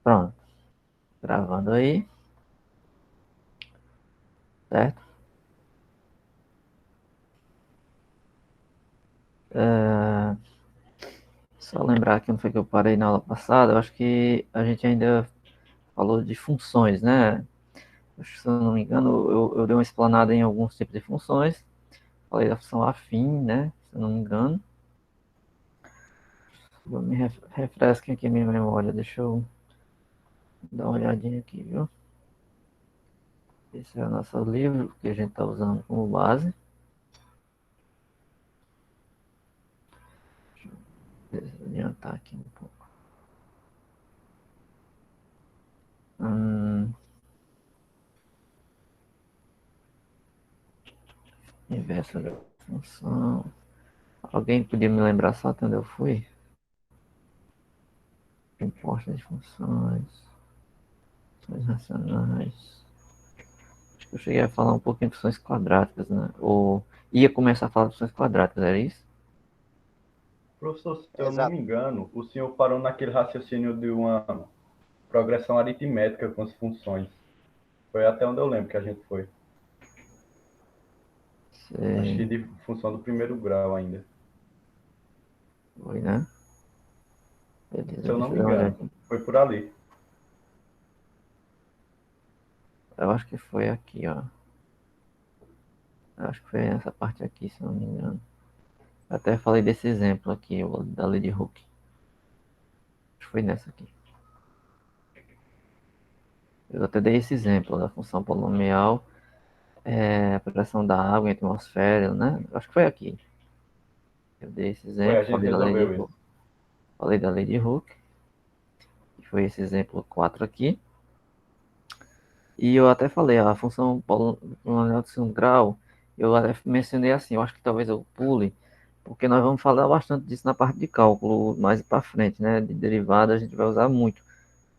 Pronto, gravando aí, certo? É, Só lembrar que não foi que eu parei na aula passada, eu acho que a gente ainda falou de funções, né? Acho que, se eu não me engano, eu dei uma explanada em alguns tipos de funções, falei da função afim, né? Se eu não me engano. Vou me refresquem aqui minha memória, deixa eu dar uma olhadinha aqui, viu? Esse é o nosso livro que a gente está usando como base. Deixa eu adiantar aqui um pouco. Hum, Inverso da função. Alguém podia me lembrar só até onde eu fui? Imposto de funções, funções racionais. Acho que eu cheguei a falar um pouquinho de funções quadráticas, né? Ou ia começar a falar de funções quadráticas, era isso? Professor, se eu não me Exato. engano, o senhor parou naquele raciocínio de uma progressão aritmética com as funções. Foi até onde eu lembro que a gente foi. Acho que Sei, de função do primeiro grau ainda. foi, né? Se Beleza, eu não deixa me eu dar uma engano, olhadinha. foi por ali. Eu acho que foi aqui, ó. Eu acho que foi essa parte aqui, se eu não me engano. Eu até falei desse exemplo aqui, o da lei de Hooke. Acho que foi nessa aqui. Eu até dei esse exemplo da função polinomial, a pressão da água em atmosfera, né? Eu acho que foi aqui. Eu dei esse Foi, a exemplo, gente resolveu isso. Falei da lei de Hooke, que foi esse exemplo 4 aqui. E eu até falei, a função polinomial de segundo grau, eu até mencionei assim, eu acho que talvez eu pule, porque nós vamos falar bastante disso na parte de cálculo mais para frente, né? De derivada a gente vai usar muito,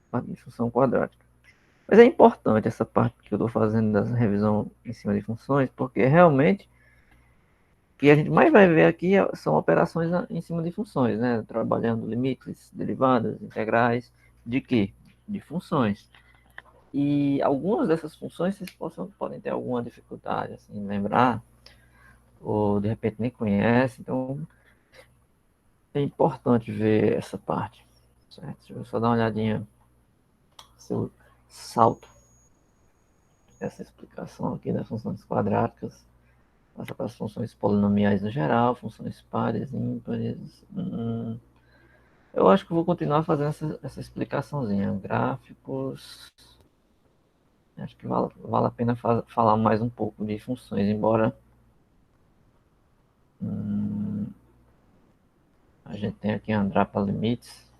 a parte de função quadrática. Mas é importante essa parte que eu estou fazendo da revisão em cima de funções, porque realmente o que a gente mais vai ver aqui são operações em cima de funções, né? Trabalhando limites, derivadas, integrais, de quê? De funções. E algumas dessas funções vocês podem ter alguma dificuldade assim, em lembrar, ou de repente nem conhece, então é importante ver essa parte, certo? Deixa eu só dar uma olhadinha se eu salto essa explicação aqui das funções quadráticas, passa para as funções polinomiais no geral, funções pares, ímpares. Eu acho que vou continuar fazendo essa explicaçãozinha. Gráficos. Acho que vale a pena falar mais um pouco de funções, embora hum, a gente tenha que andar para limites.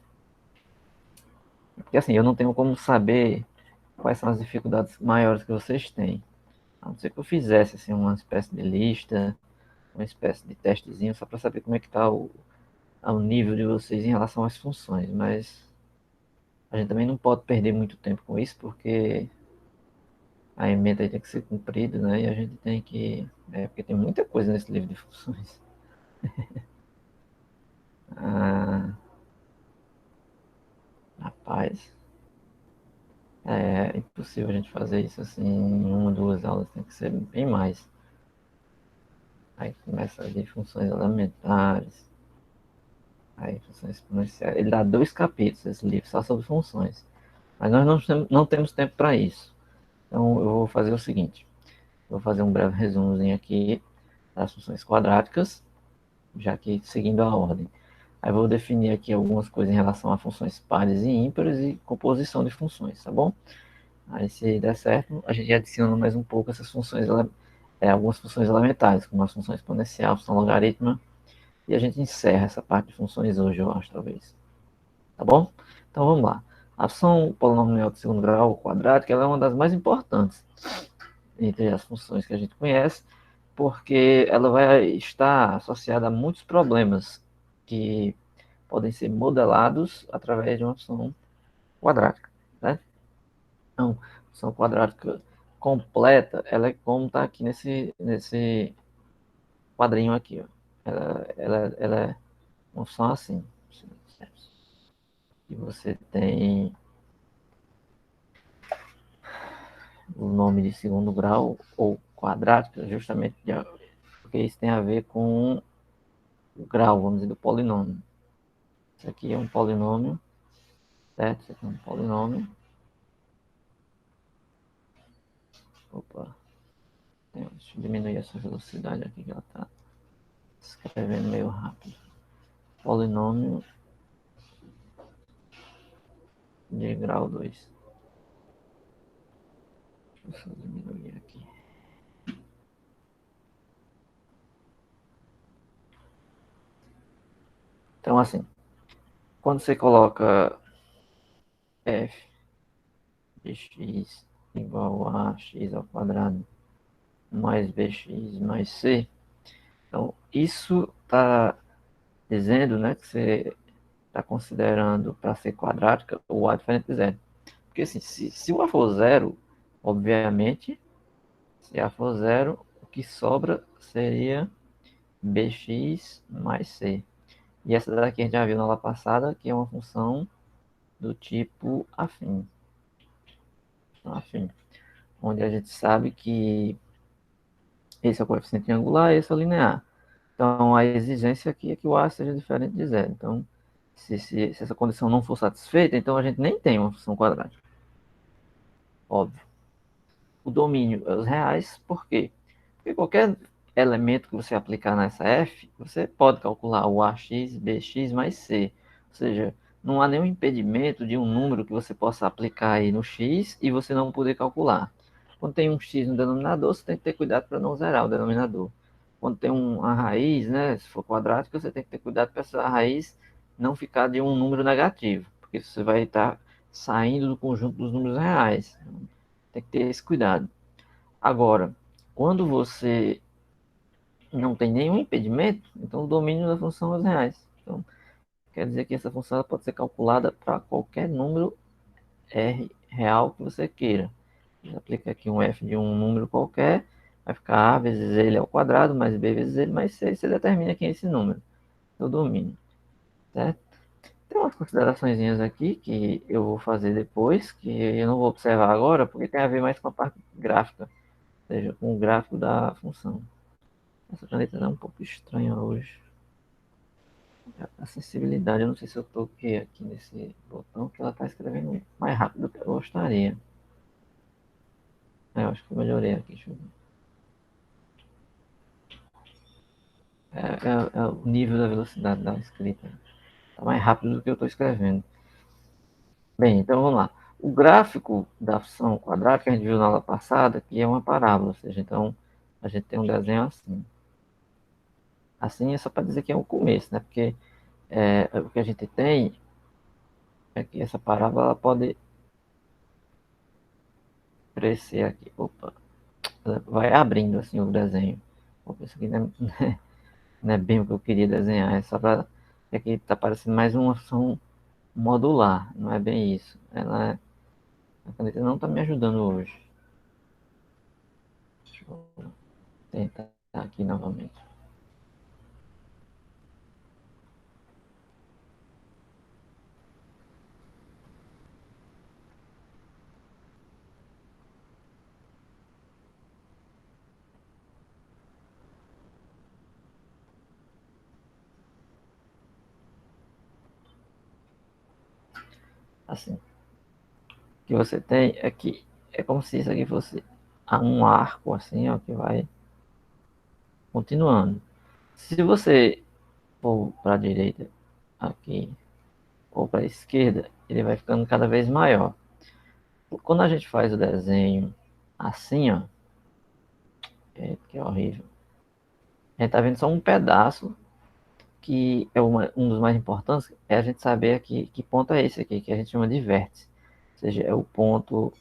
Porque assim, eu não tenho como saber quais são as dificuldades maiores que vocês têm. A não ser que eu fizesse assim, uma espécie de lista, uma espécie de testezinho, só para saber como é que está ao nível de vocês em relação às funções. Mas a gente também não pode perder muito tempo com isso, porque a emenda tem que ser cumprida, né? E a gente tem que. Porque tem muita coisa nesse livro de funções. Ah, rapaz, é impossível a gente fazer isso assim em uma, duas aulas, tem que ser bem mais. Aí começa de funções elementares, aí funções exponenciais. Ele dá dois capítulos, esse livro, só sobre funções. Mas nós não temos tempo para isso. Então eu vou fazer o seguinte: vou fazer um breve resumozinho aqui das funções quadráticas, já que seguindo a ordem. Aí vou definir aqui algumas coisas em relação a funções pares e ímpares e composição de funções, tá bom? Aí se der certo, a gente adiciona mais um pouco essas funções, algumas funções elementares, como a função exponencial, a função logarítmica, e a gente encerra essa parte de funções hoje, eu acho, talvez. Tá bom? Então vamos lá. A função polinomial de segundo grau quadrática ela é uma das mais importantes entre as funções que a gente conhece, porque ela vai estar associada a muitos problemas que podem ser modelados através de uma função quadrática. Né? Então, função quadrática completa, ela é como está aqui nesse quadrinho aqui. Ó. Ela é uma função assim. Que você tem. o nome de segundo grau ou quadrática, justamente porque isso tem a ver com o grau, vamos dizer, do polinômio. Isso aqui é um polinômio, certo? Isso aqui é um polinômio. Opa, deixa eu diminuir essa velocidade aqui que ela está escrevendo meio rápido. Polinômio de grau 2. Deixa eu só diminuir aqui. Então, assim, quando você coloca f de x igual a x ao quadrado mais bx mais c, então isso está dizendo, né, que você está considerando para ser quadrática o a diferente de zero. Porque assim, se o a for zero, obviamente, se a for zero, o que sobra seria bx mais c. E essa daqui a gente já viu na aula passada, que é uma função do tipo afim. Afim. Onde a gente sabe que esse é o coeficiente angular e esse é o linear. Então, a exigência aqui é que o a seja diferente de zero. Então, se essa condição não for satisfeita, então a gente nem tem uma função quadrática. Óbvio. O domínio é os reais, por quê? Porque qualquer elemento que você aplicar nessa f, você pode calcular o ax, bx mais c. Ou seja, não há nenhum impedimento de um número que você possa aplicar aí no x e você não poder calcular. Quando tem um x no denominador, você tem que ter cuidado para não zerar o denominador. Quando tem uma raiz, né, se for quadrática, você tem que ter cuidado para essa raiz não ficar de um número negativo, porque você vai estar saindo do conjunto dos números reais. Tem que ter esse cuidado. Agora, quando você não tem nenhum impedimento, então o domínio da função é os reais. Então, quer dizer que essa função pode ser calculada para qualquer número R real que você queira. Você aplica aqui um f de um número qualquer, vai ficar a vezes ele ao quadrado, mais b vezes ele, mais c, você determina quem é esse número, o domínio, certo? Tem umas considerações aqui que eu vou fazer depois, que eu não vou observar agora, porque tem a ver mais com a parte gráfica, ou seja, com o gráfico da função. Essa caneta é um pouco estranha hoje. A sensibilidade, eu não sei se eu toquei aqui nesse botão, que ela está escrevendo mais rápido do que eu gostaria. Eu acho que eu melhorei aqui, deixa eu ver. É o nível da velocidade da escrita. Está mais rápido do que eu estou escrevendo. Bem, então vamos lá. O gráfico da função quadrática que a gente viu na aula passada, que é uma parábola, ou seja, então a gente tem um desenho assim. Assim é só para dizer que é o começo, né? Porque o que a gente tem é que essa parábola ela pode crescer aqui. Opa, ela vai abrindo assim o desenho. Opa, isso aqui não é bem o que eu queria desenhar, é só para. Aqui está parecendo mais uma função modular, não é bem isso. A caneta não está me ajudando hoje. Deixa eu tentar aqui novamente. Assim, o que você tem é que é como se isso aqui fosse um arco assim, ó, que vai continuando. Se você for para a direita aqui ou para a esquerda, ele vai ficando cada vez maior. Quando a gente faz o desenho assim, ó, que é horrível, a gente tá vendo só um pedaço, que é um dos mais importantes, é a gente saber aqui que ponto é esse aqui, que a gente chama de vértice. Ou seja, é o ponto,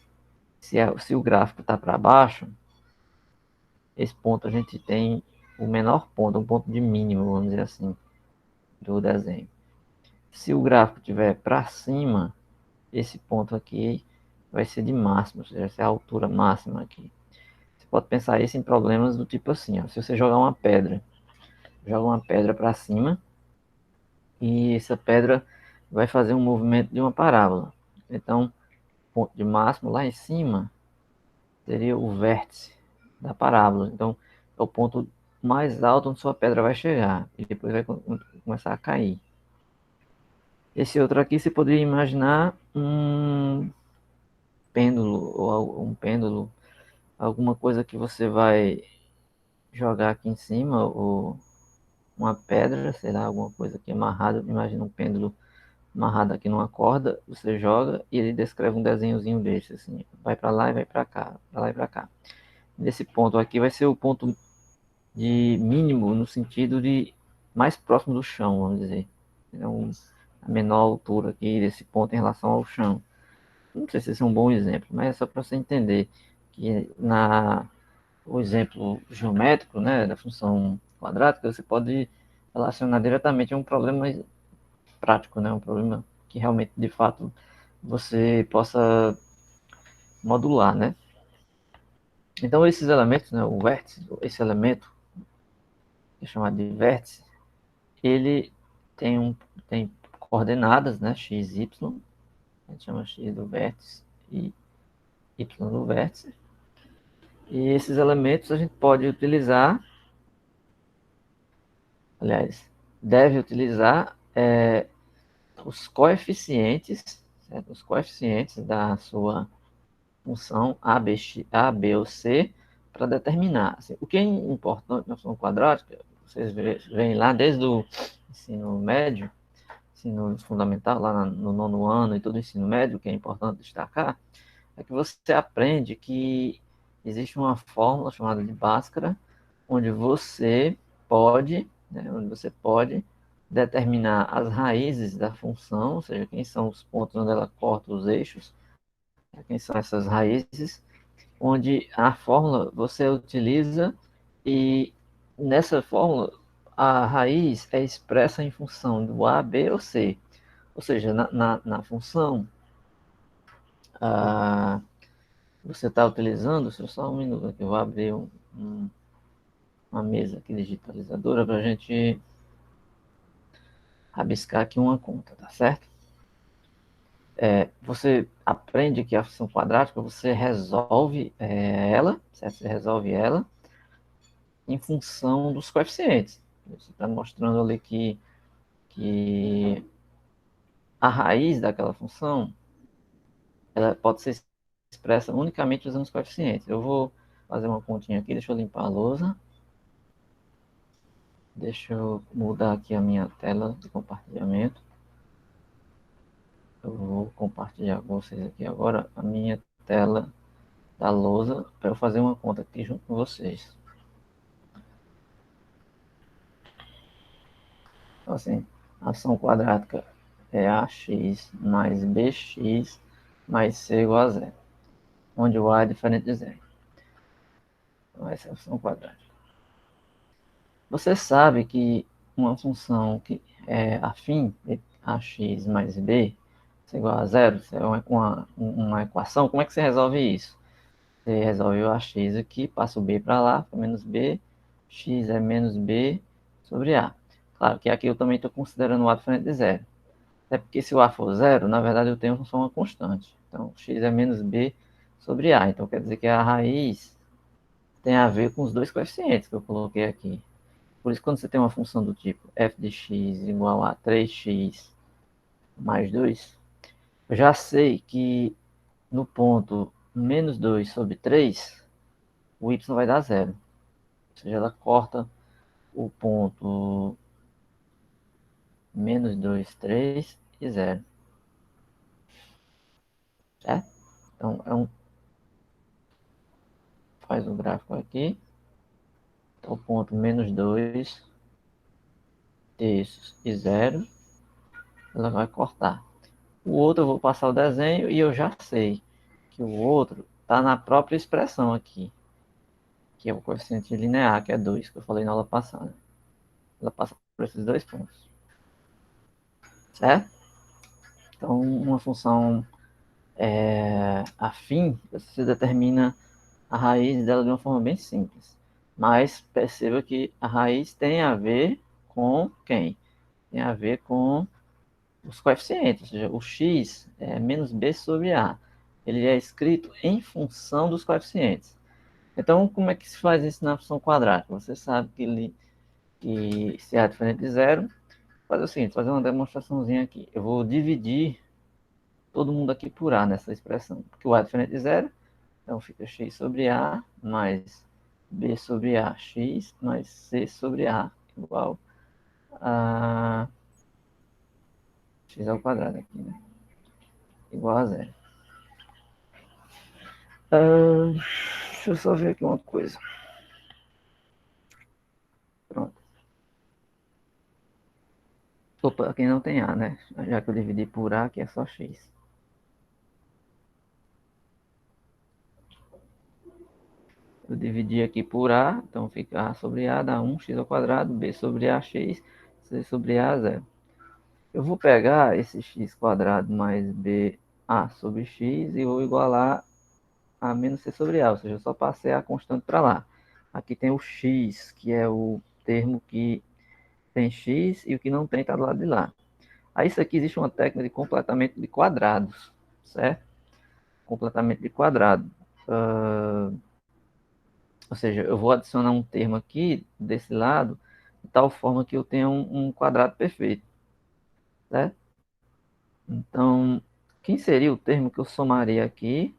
se o gráfico está para baixo, esse ponto a gente tem o menor ponto, um ponto de mínimo, vamos dizer assim, do desenho. Se o gráfico estiver para cima, esse ponto aqui vai ser de máximo, ou seja, essa é a altura máxima aqui. Você pode pensar isso em problemas do tipo assim, ó, se você joga uma pedra para cima e essa pedra vai fazer um movimento de uma parábola. Então, ponto de máximo lá em cima seria o vértice da parábola. Então, é o ponto mais alto onde sua pedra vai chegar e depois vai começar a cair. Esse outro aqui você poderia imaginar um pêndulo ou um pêndulo, alguma coisa que você vai jogar aqui em cima ou uma pedra, sei lá, alguma coisa aqui amarrada. Imagina um pêndulo amarrado aqui numa corda, você joga e ele descreve um desenhozinho desse, assim, vai para lá e vai para cá, para lá e para cá. Nesse ponto aqui vai ser o ponto de mínimo no sentido de mais próximo do chão, vamos dizer. Então, a menor altura aqui desse ponto em relação ao chão. Não sei se esse é um bom exemplo, mas é só para você entender que o exemplo geométrico, né, da função quadrática, você pode relacionar diretamente a um problema prático, né, um problema que realmente, de fato, você possa modular, né? Então, esses elementos, né, o vértice, esse elemento, que é chamado de vértice, ele tem coordenadas, né, x, y, a gente chama x do vértice e y do vértice. E esses elementos a gente pode utilizar, aliás, deve utilizar os coeficientes, certo? Os coeficientes da sua função A, B ou C para determinar. Assim, o que é importante na função quadrática, vocês veem lá desde o ensino médio, ensino fundamental, lá no nono ano e todo o ensino médio, que é importante destacar, é que você aprende que existe uma fórmula chamada de Bhaskara, onde você pode determinar as raízes da função, ou seja, quem são os pontos onde ela corta os eixos, quem são essas raízes, onde a fórmula você utiliza e nessa fórmula a raiz é expressa em função do A, B ou C. Ou seja, na função você está utilizando, deixa eu só um minuto aqui, eu vou abrir uma mesa aqui digitalizadora para a gente rabiscar aqui uma conta, tá certo? Você aprende que a função quadrática você resolve ela, certo? Você resolve ela em função dos coeficientes. Você está mostrando ali que a raiz daquela função ela pode ser expressa unicamente usando os coeficientes. Eu vou fazer uma continha aqui, deixa eu limpar a lousa. Deixa eu mudar aqui a minha tela de compartilhamento. Eu vou compartilhar com vocês aqui agora a minha tela da lousa para eu fazer uma conta aqui junto com vocês. Então, assim, a ação quadrática é ax mais bx mais c igual a zero, onde o a é diferente de zero. Então, essa é a ação quadrática. Você sabe que uma função que é afim de ax mais b é igual a zero, isso é uma equação. Como é que você resolve isso? Você resolve o ax aqui, passa o b para lá, fica menos b, x é menos b sobre a. Claro que aqui eu também estou considerando o a diferente de zero. Até porque se o a for zero, na verdade eu tenho só uma constante. Então, x é menos b sobre a. Então, quer dizer que a raiz tem a ver com os dois coeficientes que eu coloquei aqui. Por isso, quando você tem uma função do tipo f de x igual a 3x mais 2, eu já sei que no ponto menos 2 sobre 3, o y vai dar zero. Ou seja, ela corta o ponto menos 2, 3 e 0. Certo? Então, faz o gráfico aqui. Então, o ponto menos 2 terços e 0, ela vai cortar. O outro eu vou passar o desenho e eu já sei que o outro está na própria expressão aqui, que é o coeficiente linear, que é 2, que eu falei na aula passada. Ela passa por esses dois pontos. Certo? Então, uma função afim, você determina a raiz dela de uma forma bem simples. Mas perceba que a raiz tem a ver com quem? Tem a ver com os coeficientes, ou seja, o x é menos b sobre a. ele é escrito em função dos coeficientes. Então, como é que se faz isso na função quadrática? Você sabe que se A é diferente de zero, fazer o seguinte, fazer uma demonstraçãozinha aqui. Eu vou dividir todo mundo aqui por A nessa expressão, porque o A é diferente de zero, então fica x sobre A mais B sobre A, x mais C sobre A, igual a x ao quadrado aqui, né? Igual a zero. Deixa eu só ver aqui uma coisa. Pronto. Opa, aqui não tem A, né? Já que eu dividi por A, aqui é só x. Eu dividi aqui por A, então fica A sobre A, dá 1x ao quadrado, B sobre A, x, C sobre A, zero. Eu vou pegar esse x quadrado mais BA sobre x e vou igualar a menos C sobre A, ou seja, eu só passei a constante para lá. Aqui tem o x, que é o termo que tem x e o que não tem está do lado de lá. Aí isso aqui existe uma técnica de completamento de quadrados, certo? Completamento de quadrado. Ou seja, eu vou adicionar um termo aqui desse lado, de tal forma que eu tenha um quadrado perfeito, certo? Então, quem seria o termo que eu somaria aqui,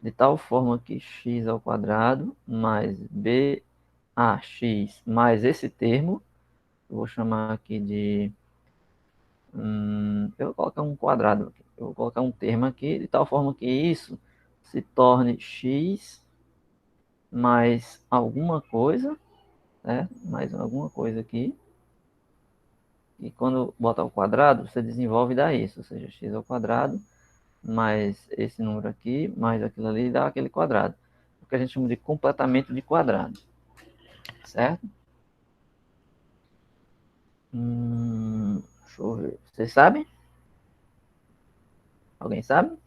de tal forma que x ao quadrado mais BAX mais esse termo, eu vou chamar aqui de... eu vou colocar um quadrado aqui, eu vou colocar um termo aqui, de tal forma que isso se torne x mais alguma coisa, né? Mais alguma coisa aqui. E quando bota ao quadrado, você desenvolve e dá isso, ou seja, x ao quadrado mais esse número aqui, mais aquilo ali, dá aquele quadrado. O que a gente chama de completamento de quadrado, certo? Deixa eu ver. Vocês sabem? Alguém sabe?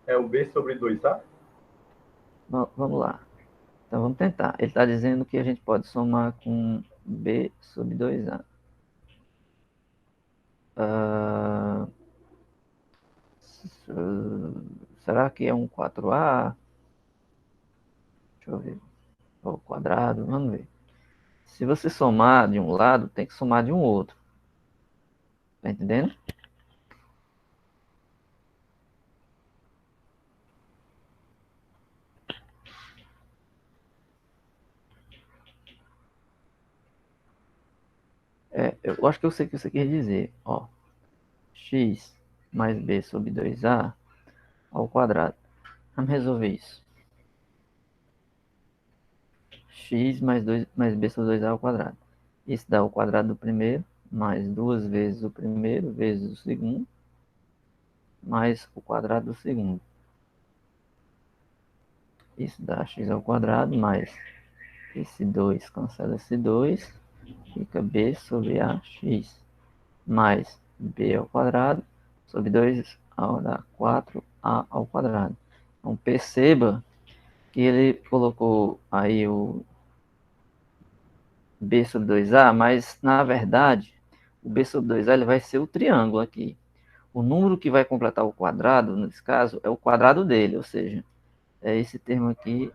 É o B sobre 2A? Vamos lá. Então vamos tentar. Ele está dizendo que a gente pode somar com b sobre 2a. Ah, será que é um 4a? Deixa eu ver. Ao quadrado, vamos ver. Se você somar de um lado, tem que somar de um outro. Tá entendendo? Eu acho que eu sei o que você quer dizer. Ó, x mais b sobre 2a ao quadrado. Vamos resolver isso. X mais, 2, mais b sobre 2a ao quadrado. Isso dá o quadrado do primeiro, mais duas vezes o primeiro, vezes o segundo, mais o quadrado do segundo. Isso dá x ao quadrado, mais esse 2 cancela esse 2, fica b sobre ax, mais b ao quadrado, sobre 2 dá 4a ao quadrado. Então perceba que ele colocou aí o b sobre 2a, mas na verdade o b sobre 2a ele vai ser o triângulo aqui. O número que vai completar o quadrado, nesse caso, é o quadrado dele, ou seja, é esse termo aqui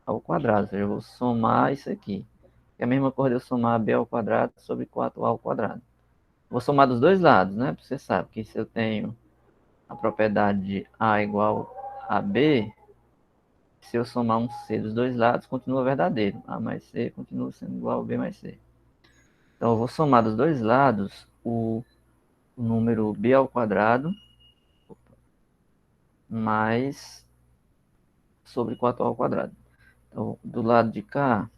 ao quadrado, ou seja, eu vou somar isso aqui. É a mesma coisa de eu somar b ao quadrado sobre 4a ao quadrado. Vou somar dos dois lados, né? Você sabe que se eu tenho a propriedade de a igual a b, se eu somar um c dos dois lados, continua verdadeiro. A mais c continua sendo igual a b mais c. Então, eu vou somar dos dois lados o número b ao quadrado mais sobre 4 ao quadrado. Então, do lado de cá,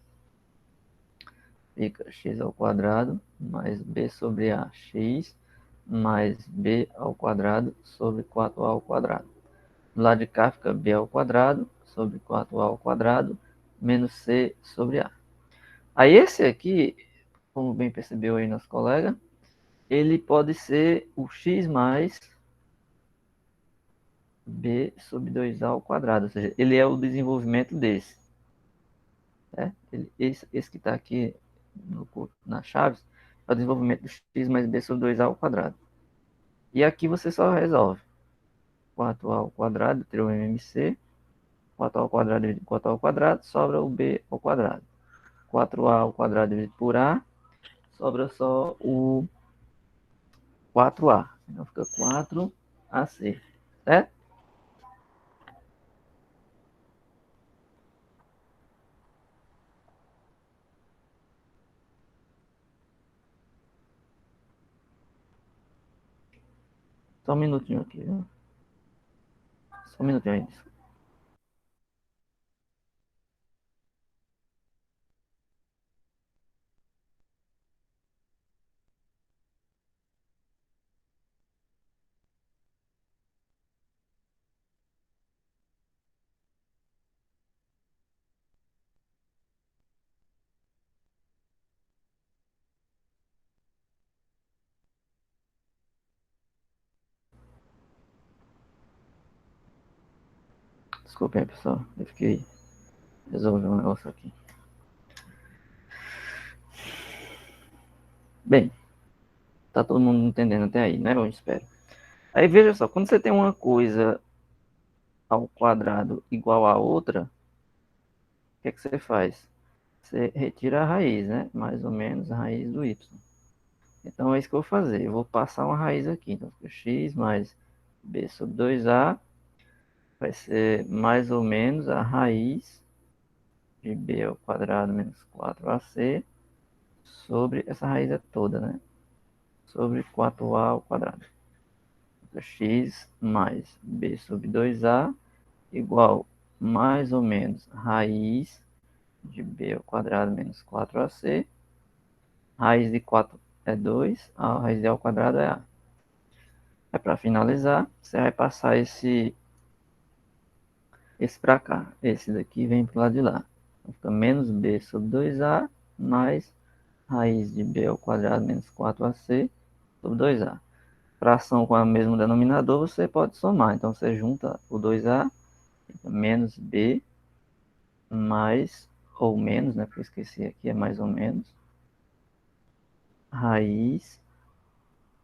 fica x ao quadrado mais b sobre a x mais b ao quadrado sobre 4a ao quadrado. Do lado de cá fica b ao quadrado sobre 4a ao quadrado menos c sobre a. Aí esse aqui, como bem percebeu aí nosso colega, ele pode ser o x mais b sobre 2a ao quadrado, ou seja, ele é o desenvolvimento desse. Né? Esse que está aqui na chaves é o desenvolvimento do x mais b sobre 2a ao quadrado. E aqui você só resolve. 4a ao quadrado, eu tirei o MMC, 4a ao quadrado dividido por 4a ao quadrado, sobra o b ao quadrado. 4a ao quadrado dividido por a, sobra só o 4a. Então fica 4ac, certo? Só um minutinho aqui, viu? Só um minutinho aí. Desculpa aí, pessoal. Eu fiquei resolvendo um negócio aqui. Bem, tá todo mundo entendendo até aí, né? Eu espero. Aí veja só, quando você tem uma coisa ao quadrado igual a outra, o que é que você faz? Você retira a raiz, né? Mais ou menos a raiz do y. Então é isso que eu vou fazer. Eu vou passar uma raiz aqui. Então fica x mais b sobre 2a vai ser mais ou menos a raiz de b ao quadrado menos 4ac sobre essa raiz é toda, né? Sobre 4a ao quadrado. Fica x mais b sobre 2a igual mais ou menos raiz de b ao quadrado menos 4ac. Raiz de 4 é 2, a raiz de a ao quadrado é a. É para finalizar, você vai passar esse para cá. Esse daqui vem para o lado de lá. Então, fica menos b sobre 2a mais raiz de b ao quadrado menos 4ac sobre 2a. Fração com o mesmo denominador, você pode somar. Então, você junta o 2a, menos b, mais, ou menos, né? Porque eu esqueci aqui, é mais ou menos, raiz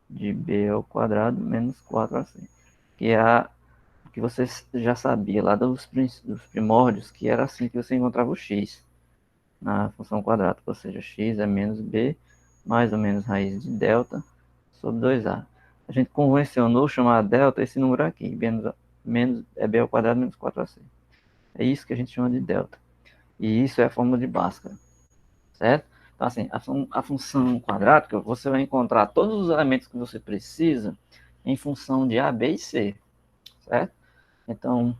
de b ao quadrado menos 4ac. Que é a que você já sabia lá dos primórdios, que era assim que você encontrava o x na função quadrada, ou seja, x é menos b, mais ou menos raiz de delta sobre 2a. A gente convencionou chamar delta esse número aqui, menos é b ao quadrado menos 4ac. É isso que a gente chama de delta. E isso é a fórmula de Bhaskara, certo? Então, assim, a função quadrática, você vai encontrar todos os elementos que você precisa em função de a, b e c, certo? Então,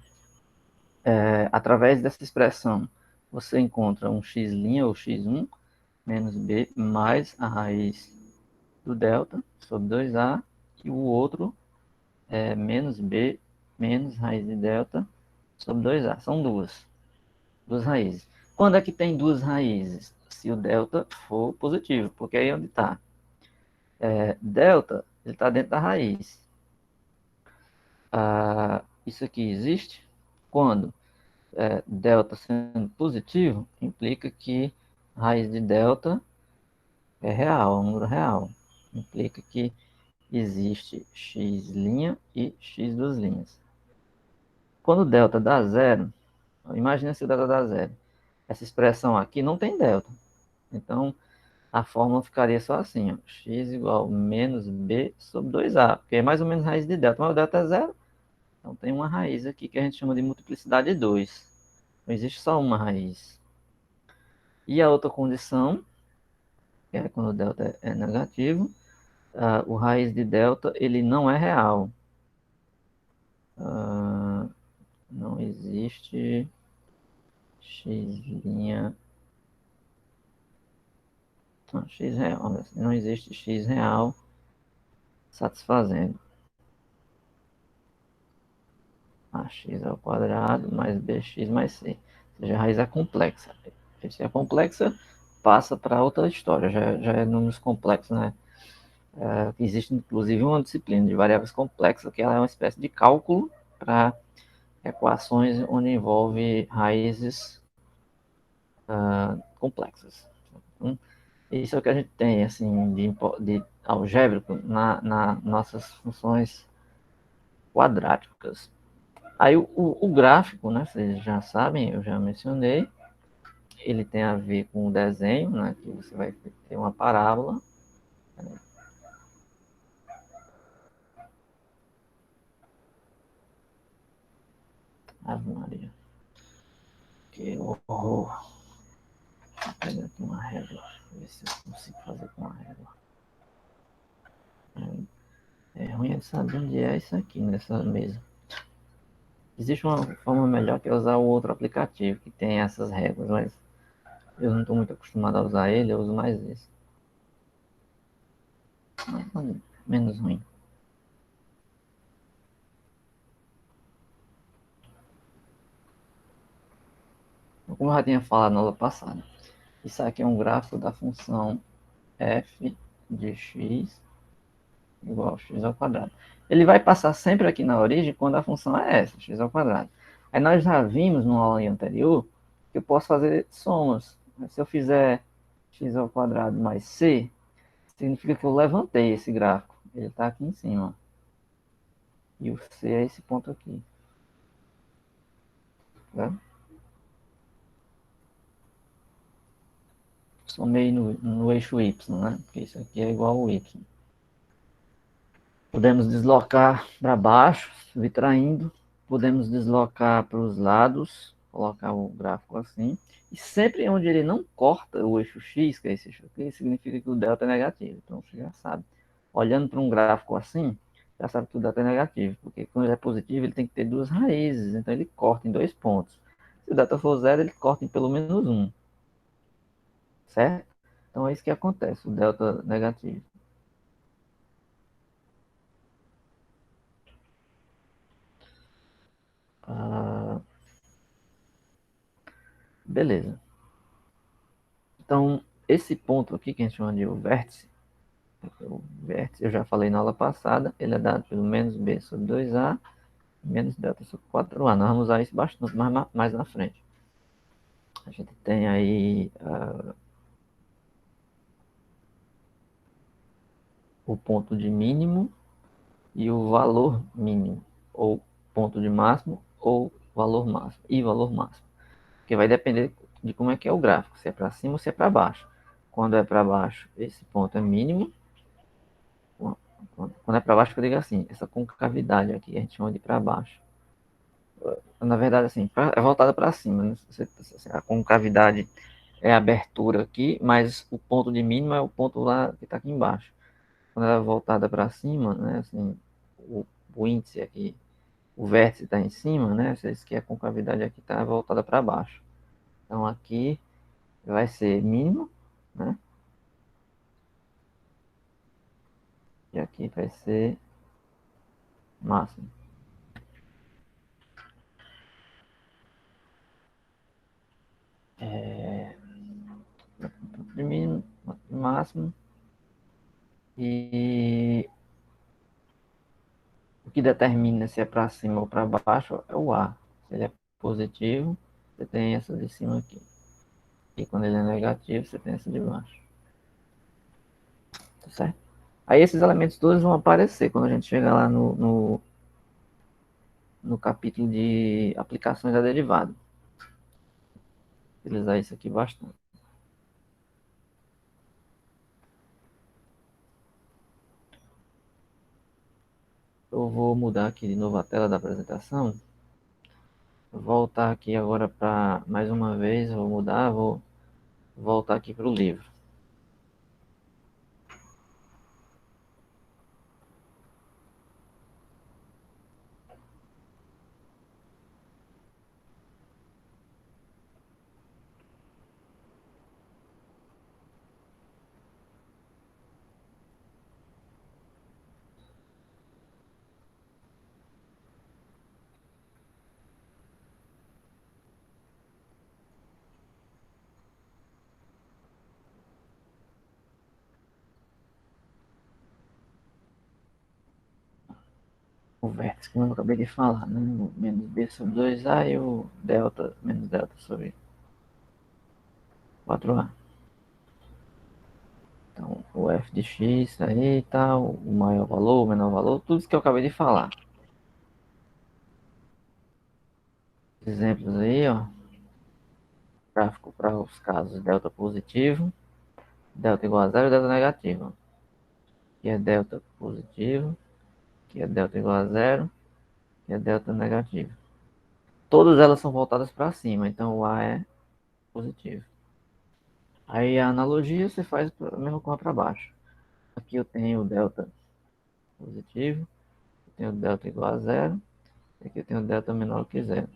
através dessa expressão, você encontra um x' ou x1 menos b mais a raiz do delta sobre 2a e o outro é menos b menos raiz de delta sobre 2a. São duas raízes. Quando é que tem duas raízes? Se o delta for positivo, porque aí é onde está. Delta, ele está dentro da raiz. Isso aqui existe quando delta sendo positivo, implica que a raiz de delta é real, é um número real. Implica que existe x' e x duas linhas. Quando delta dá zero, imagina se o delta dá zero. Essa expressão aqui não tem delta. Então, a fórmula ficaria só assim, ó, x igual menos b sobre 2a, porque é mais ou menos raiz de delta, mas o delta é zero, então tem uma raiz aqui que a gente chama de multiplicidade 2. Não existe só uma raiz. E a outra condição, que é quando o delta é negativo, o raiz de delta ele não é real. Não existe x', não, x real, não existe x real satisfazendo ax ao quadrado mais bx mais c. Ou seja, a raiz é complexa. Se é complexa, passa para outra história, já é números complexos, né? Existe inclusive uma disciplina de variáveis complexas, que ela é uma espécie de cálculo para equações onde envolve raízes complexas. Então, isso é o que a gente tem assim, de algébrico nas nossas funções quadráticas. Aí o gráfico, né, vocês já sabem, eu já mencionei, ele tem a ver com o desenho, né, que você vai ter uma parábola. Ave Maria, que horror. Vou pegar aqui uma régua, ver se eu consigo fazer com uma régua. É ruim de saber onde é isso aqui, nessa mesa. Existe uma forma melhor que é usar o outro aplicativo que tem essas réguas, mas eu não estou muito acostumado a usar ele, eu uso mais esse. Mas, menos ruim. Como eu já tinha falado na aula passada, isso aqui é um gráfico da função f de x igual a x ao quadrado. Ele vai passar sempre aqui na origem quando a função é essa, x ao quadrado. Aí nós já vimos numa aula anterior que eu posso fazer somas. Se eu fizer x ao quadrado mais c, significa que eu levantei esse gráfico. Ele está aqui em cima. E o c é esse ponto aqui. Tá? Somei no eixo y, né? Porque isso aqui é igual ao y. Podemos deslocar para baixo, subtraindo. Podemos deslocar para os lados, colocar o gráfico assim. E sempre onde ele não corta o eixo x, que é esse eixo aqui, significa que o delta é negativo. Então você já sabe. Olhando para um gráfico assim, já sabe que o delta é negativo. Porque quando ele é positivo, ele tem que ter duas raízes. Então ele corta em dois pontos. Se o delta for zero, ele corta em pelo menos um. Certo? Então é isso que acontece, o delta negativo. Ah, beleza. Então, esse ponto aqui, que a gente chama de o vértice, eu já falei na aula passada, ele é dado pelo menos b sobre 2a, menos delta sobre 4a. Nós vamos usar isso bastante mais na frente. A gente tem aí o ponto de mínimo e o valor mínimo, ou ponto de máximo, ou valor máximo, e valor máximo. Que vai depender de como é que é o gráfico, se é para cima ou se é para baixo. Quando é para baixo, esse ponto é mínimo. Quando é para baixo, eu digo assim, essa concavidade aqui, a gente chama de para baixo. Na verdade, assim, é voltada para cima, né? A concavidade é a abertura aqui, mas o ponto de mínimo é o ponto lá que está aqui embaixo. Quando ela é voltada para cima, né, assim, o índice aqui, o vértice está em cima, né? Isso que a concavidade aqui está voltada para baixo. Então aqui vai ser mínimo, né? E aqui vai ser máximo. De mínimo, máximo. E o que determina se é para cima ou para baixo é o A. Se ele é positivo, você tem essa de cima aqui. E quando ele é negativo, você tem essa de baixo. Tá certo? Aí esses elementos todos vão aparecer quando a gente chegar lá no capítulo de aplicações da derivada. Vou utilizar isso aqui bastante. Eu vou mudar aqui de novo a tela da apresentação. Vou voltar aqui agora para mais uma vez, vou mudar, vou voltar aqui para o livro. O vértice, como eu acabei de falar, né? O menos b sobre 2a e o delta, menos delta sobre 4a. Então, o f de x aí e tal, o maior valor, o menor valor, tudo isso que eu acabei de falar. Exemplos aí, ó. Gráfico para os casos delta positivo, delta igual a zero e delta negativo. Aqui é delta positivo, aqui é delta igual a zero, aqui é delta negativo. Todas elas são voltadas para cima, então o A é positivo. Aí a analogia você faz a mesma coisa para baixo. Aqui eu tenho o delta positivo, eu tenho o delta igual a zero, e aqui eu tenho o delta menor que zero.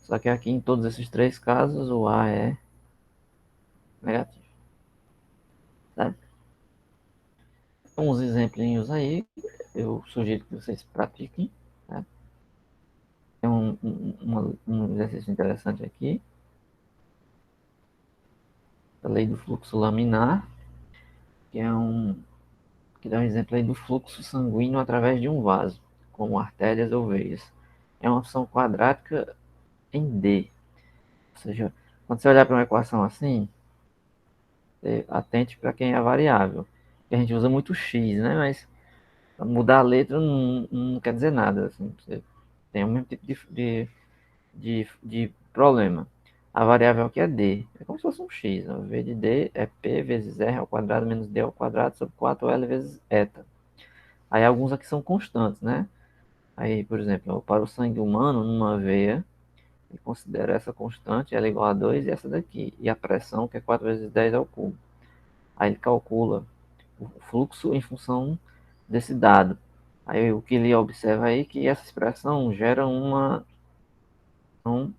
Só que aqui em todos esses três casos o A é negativo. Certo? Então, uns exemplinhos aí, eu sugiro que vocês pratiquem. Tá? Tem um exercício interessante aqui, a lei do fluxo laminar, que é que dá um exemplo aí do fluxo sanguíneo através de um vaso, como artérias ou veias. É uma função quadrática em D. Ou seja, quando você olhar para uma equação assim, atente para quem é a variável. A gente usa muito x, né? Mas mudar a letra não quer dizer nada. Assim, você tem o mesmo tipo de problema. A variável aqui é d. É como se fosse um x. Né? V de d é p vezes r ao quadrado menos d ao quadrado sobre 4l vezes eta. Aí alguns aqui são constantes, né? Aí, por exemplo, para o sangue humano, numa veia, ele considera essa constante, ela é igual a 2 e essa daqui. E a pressão, que é 4 vezes 10 ao cubo. Aí ele calcula o fluxo em função desse dado. Aí o que ele observa aí é que essa expressão gera uma função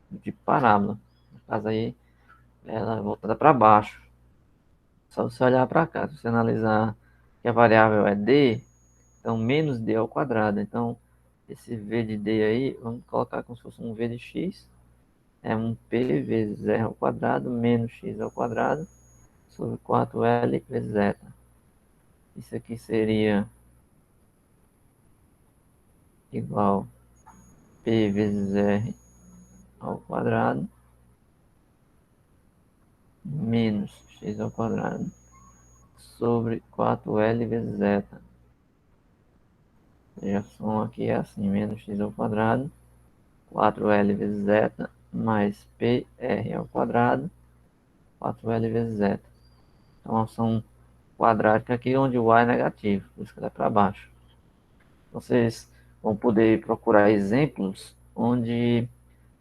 de parábola. No caso aí, ela é voltada para baixo. Só você olhar para cá, se você analisar que a variável é d, então menos d ao quadrado. Então, esse v de d aí, vamos colocar como se fosse um v de x, é um p vezes r ao quadrado menos x ao quadrado sobre 4l vezes zeta. Isso aqui seria igual a p vezes r ao quadrado menos x ao quadrado sobre 4l vezes zeta. A soma aqui é assim, menos x ao quadrado, 4l vezes zeta, mais pr ao quadrado, 4l vezes zeta. Então, uma função quadrática aqui onde o a é negativo, por isso que ela é para baixo. Vocês vão poder procurar exemplos onde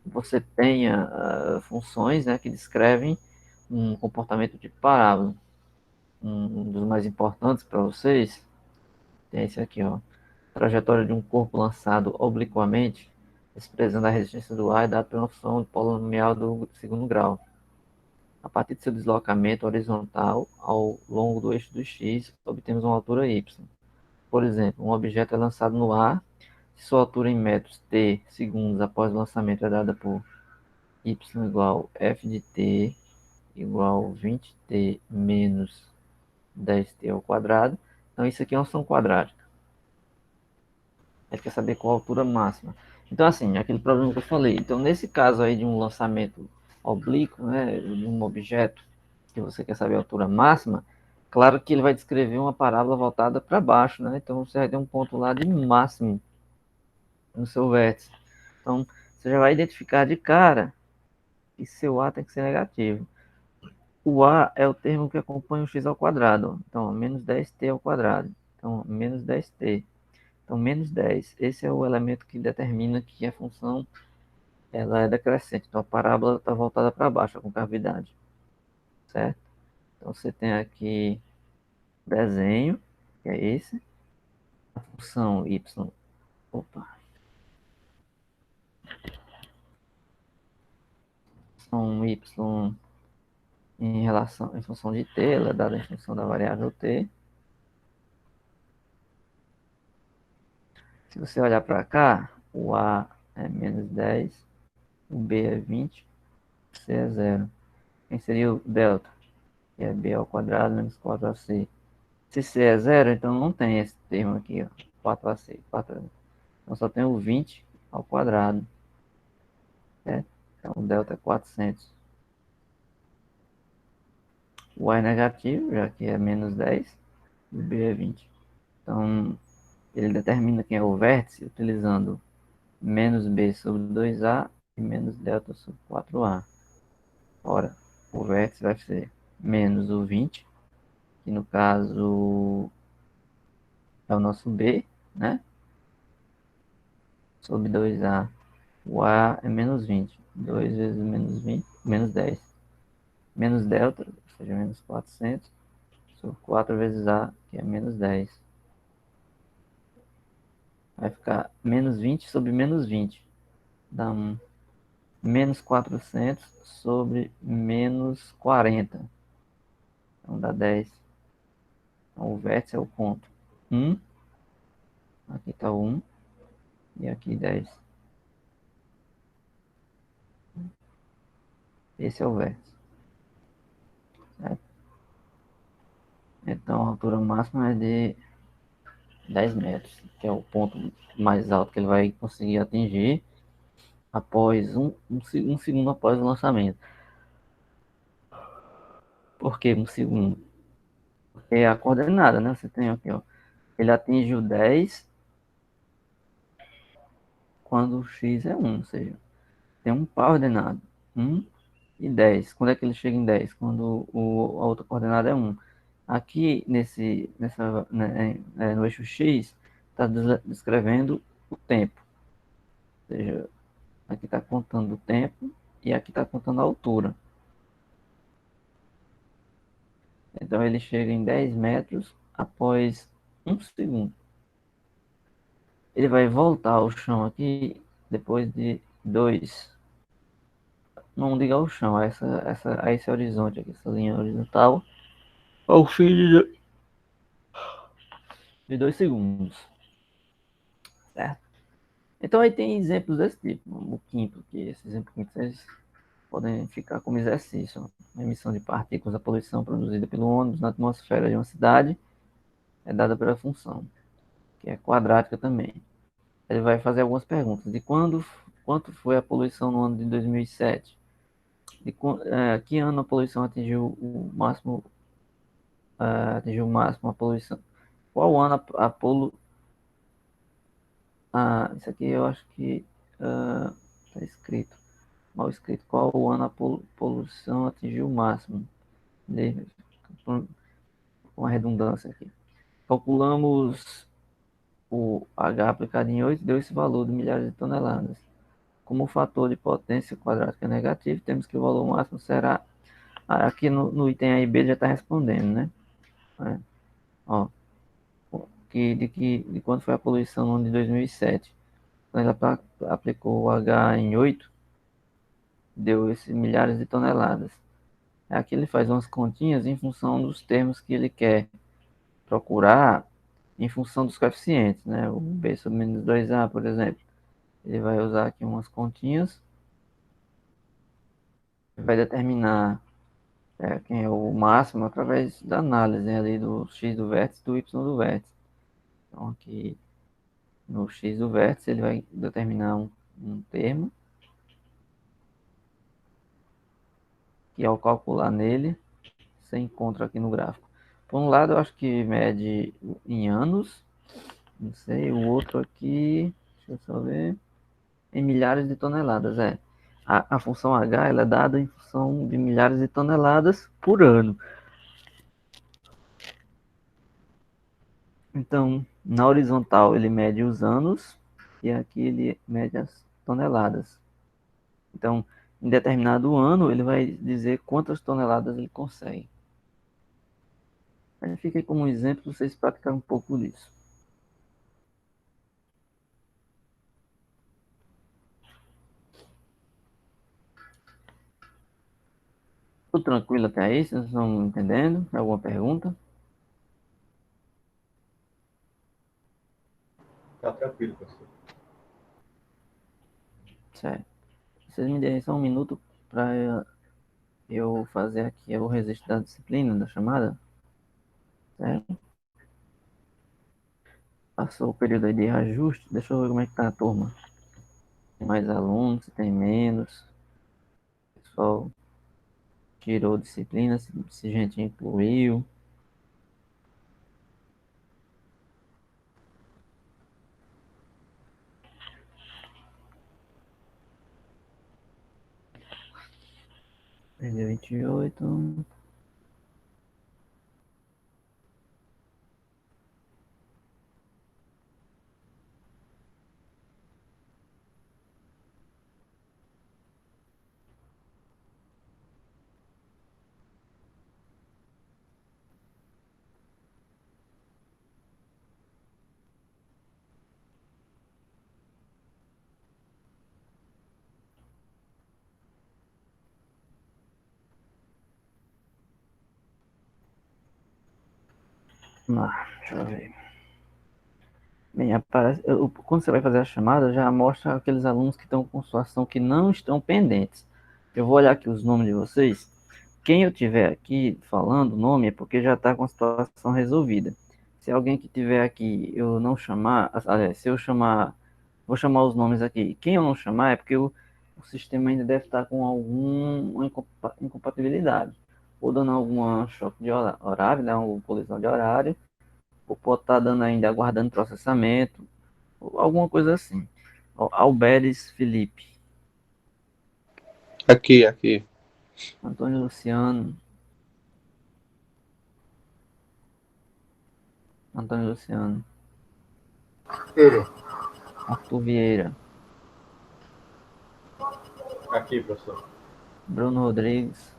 você tenha funções, né, que descrevem um comportamento de parábola. Um dos mais importantes para vocês tem esse aqui, ó. Trajetória de um corpo lançado obliquamente, desprezando a resistência do ar, é dada pela função polinomial do segundo grau. A partir de seu deslocamento horizontal ao longo do eixo do x, obtemos uma altura y. Por exemplo, um objeto é lançado no ar, se sua altura em metros t segundos após o lançamento é dada por y igual f de t igual 20t menos 10t ao quadrado. Então isso aqui é uma função quadrática. A gente quer saber qual a altura máxima. Então assim, aquele problema que eu falei. Então nesse caso aí de um lançamento oblíquo, né, de um objeto que você quer saber a altura máxima, claro que ele vai descrever uma parábola voltada para baixo, né? Então você vai ter um ponto lá de máximo no seu vértice. Então você já vai identificar de cara que seu A tem que ser negativo. O A é o termo que acompanha o x ao quadrado. Então, menos 10t ao quadrado. Então, menos 10t. Então, menos 10. Esse é o elemento que determina que a função ela é decrescente. Então, a parábola está voltada para baixo, a concavidade. Certo? Então, você tem aqui desenho, que é esse. A função y. Opa. Função y em função de t, ela é dada em função da variável t. Se você olhar para cá, o A é menos 10, o B é 20, o C é zero. Quem seria o delta? Que é B ao quadrado menos 4AC. Se C é zero, então não tem esse termo aqui, ó, 4AC. 4. Então só tem o 20 ao quadrado. Certo? Então o delta é 400. O A é negativo, já que é menos 10, o B é 20. Então ele determina quem é o vértice utilizando menos b sobre 2a e menos delta sobre 4a. Ora, o vértice vai ser menos o 20, que no caso é o nosso b, né? Sobre 2a. O a é menos 20. 2 vezes menos 20, menos 10. Menos delta, ou seja, menos 400, sobre 4 vezes a, que é menos 10. Vai ficar menos 20 sobre menos 20. Dá um menos 400 sobre menos 40. Então dá 10. Então o vértice é o ponto 1. Aqui está o 1. E aqui 10. Esse é o vértice. Certo? Então a altura máxima é de 10 metros, que é o ponto mais alto que ele vai conseguir atingir após um segundo após o lançamento. Por que um segundo? Porque é a coordenada, né? Você tem aqui, ó. Ele atinge o 10 quando o x é 1, ou seja, tem um par ordenado, 1 e 10. Quando é que ele chega em 10? Quando a outra coordenada é 1. Aqui né, no eixo x, está descrevendo o tempo. Ou seja, aqui está contando o tempo e aqui está contando a altura. Então ele chega em 10 metros após um segundo. Ele vai voltar ao chão aqui depois de 2. Não diga ao chão, a esse horizonte aqui, essa linha horizontal, ao fim de 2 segundos. Certo? Então aí tem exemplos desse tipo. O quinto, que esse exemplo quinto vocês podem ficar como exercício. A emissão de partículas, a poluição produzida pelo ônibus na atmosfera de uma cidade é dada pela função, que é quadrática também. Ele vai fazer algumas perguntas. Quanto foi a poluição no ano de 2007? Que ano a poluição atingiu o máximo a poluição? Qual ano a polu... isso aqui eu acho que está escrito, mal escrito. Qual o ano a poluição atingiu o máximo? De, com uma redundância aqui. Calculamos o H aplicado em 8, deu esse valor de milhares de toneladas. Como o fator de potência quadrática é negativo, temos que o valor máximo será. Aqui no item A e B ele já está respondendo, né? É, ó, de quando foi a poluição no ano de 2007. Quando ele aplicou o H em 8, deu esses milhares de toneladas. Aqui ele faz umas continhas em função dos termos que ele quer procurar, em função dos coeficientes, né? O B sobre menos 2A, por exemplo. Ele vai usar aqui umas continhas, vai determinar quem é o máximo através da análise, né, ali do x do vértice e do y do vértice. Então aqui no x do vértice ele vai determinar um termo que ao calcular nele você encontra aqui no gráfico. Por um lado eu acho que mede em anos, não sei, o outro aqui, deixa eu só ver, em milhares de toneladas, é. A função H ela é dada em função de milhares de toneladas por ano. Então, na horizontal ele mede os anos e aqui ele mede as toneladas. Então, em determinado ano ele vai dizer quantas toneladas ele consegue. Aí fica aí como um exemplo para vocês praticarem um pouco disso. Tudo tranquilo até aí? Vocês estão entendendo? Alguma pergunta? Tá tranquilo, professor. Certo. Vocês me deem só um minuto para eu fazer aqui o registro da disciplina, da chamada. Certo? Passou o período aí de reajuste. Deixa eu ver como é que tá a turma. Tem mais alunos, se tem menos. O pessoal tirou disciplina, se gente incluiu. Dia 28. Deixa eu ver. Bem, aparece, quando você vai fazer a chamada, já mostra aqueles alunos que estão com situação que não estão pendentes. Eu vou olhar aqui os nomes de vocês. Quem eu tiver aqui falando o nome é porque já está com a situação resolvida. Se alguém que tiver aqui eu não chamar, aliás, se eu chamar, vou chamar os nomes aqui. Quem eu não chamar é porque o sistema ainda deve estar com alguma incompatibilidade. Ou dando alguma choque de horário, né, uma colisão de horário, ou pode estar dando ainda, aguardando processamento, ou alguma coisa assim. Alberes Felipe, Aqui, aqui. Antônio Luciano, Antônio Luciano, Ele. Arthur Vieira, Aqui, professor. Bruno Rodrigues,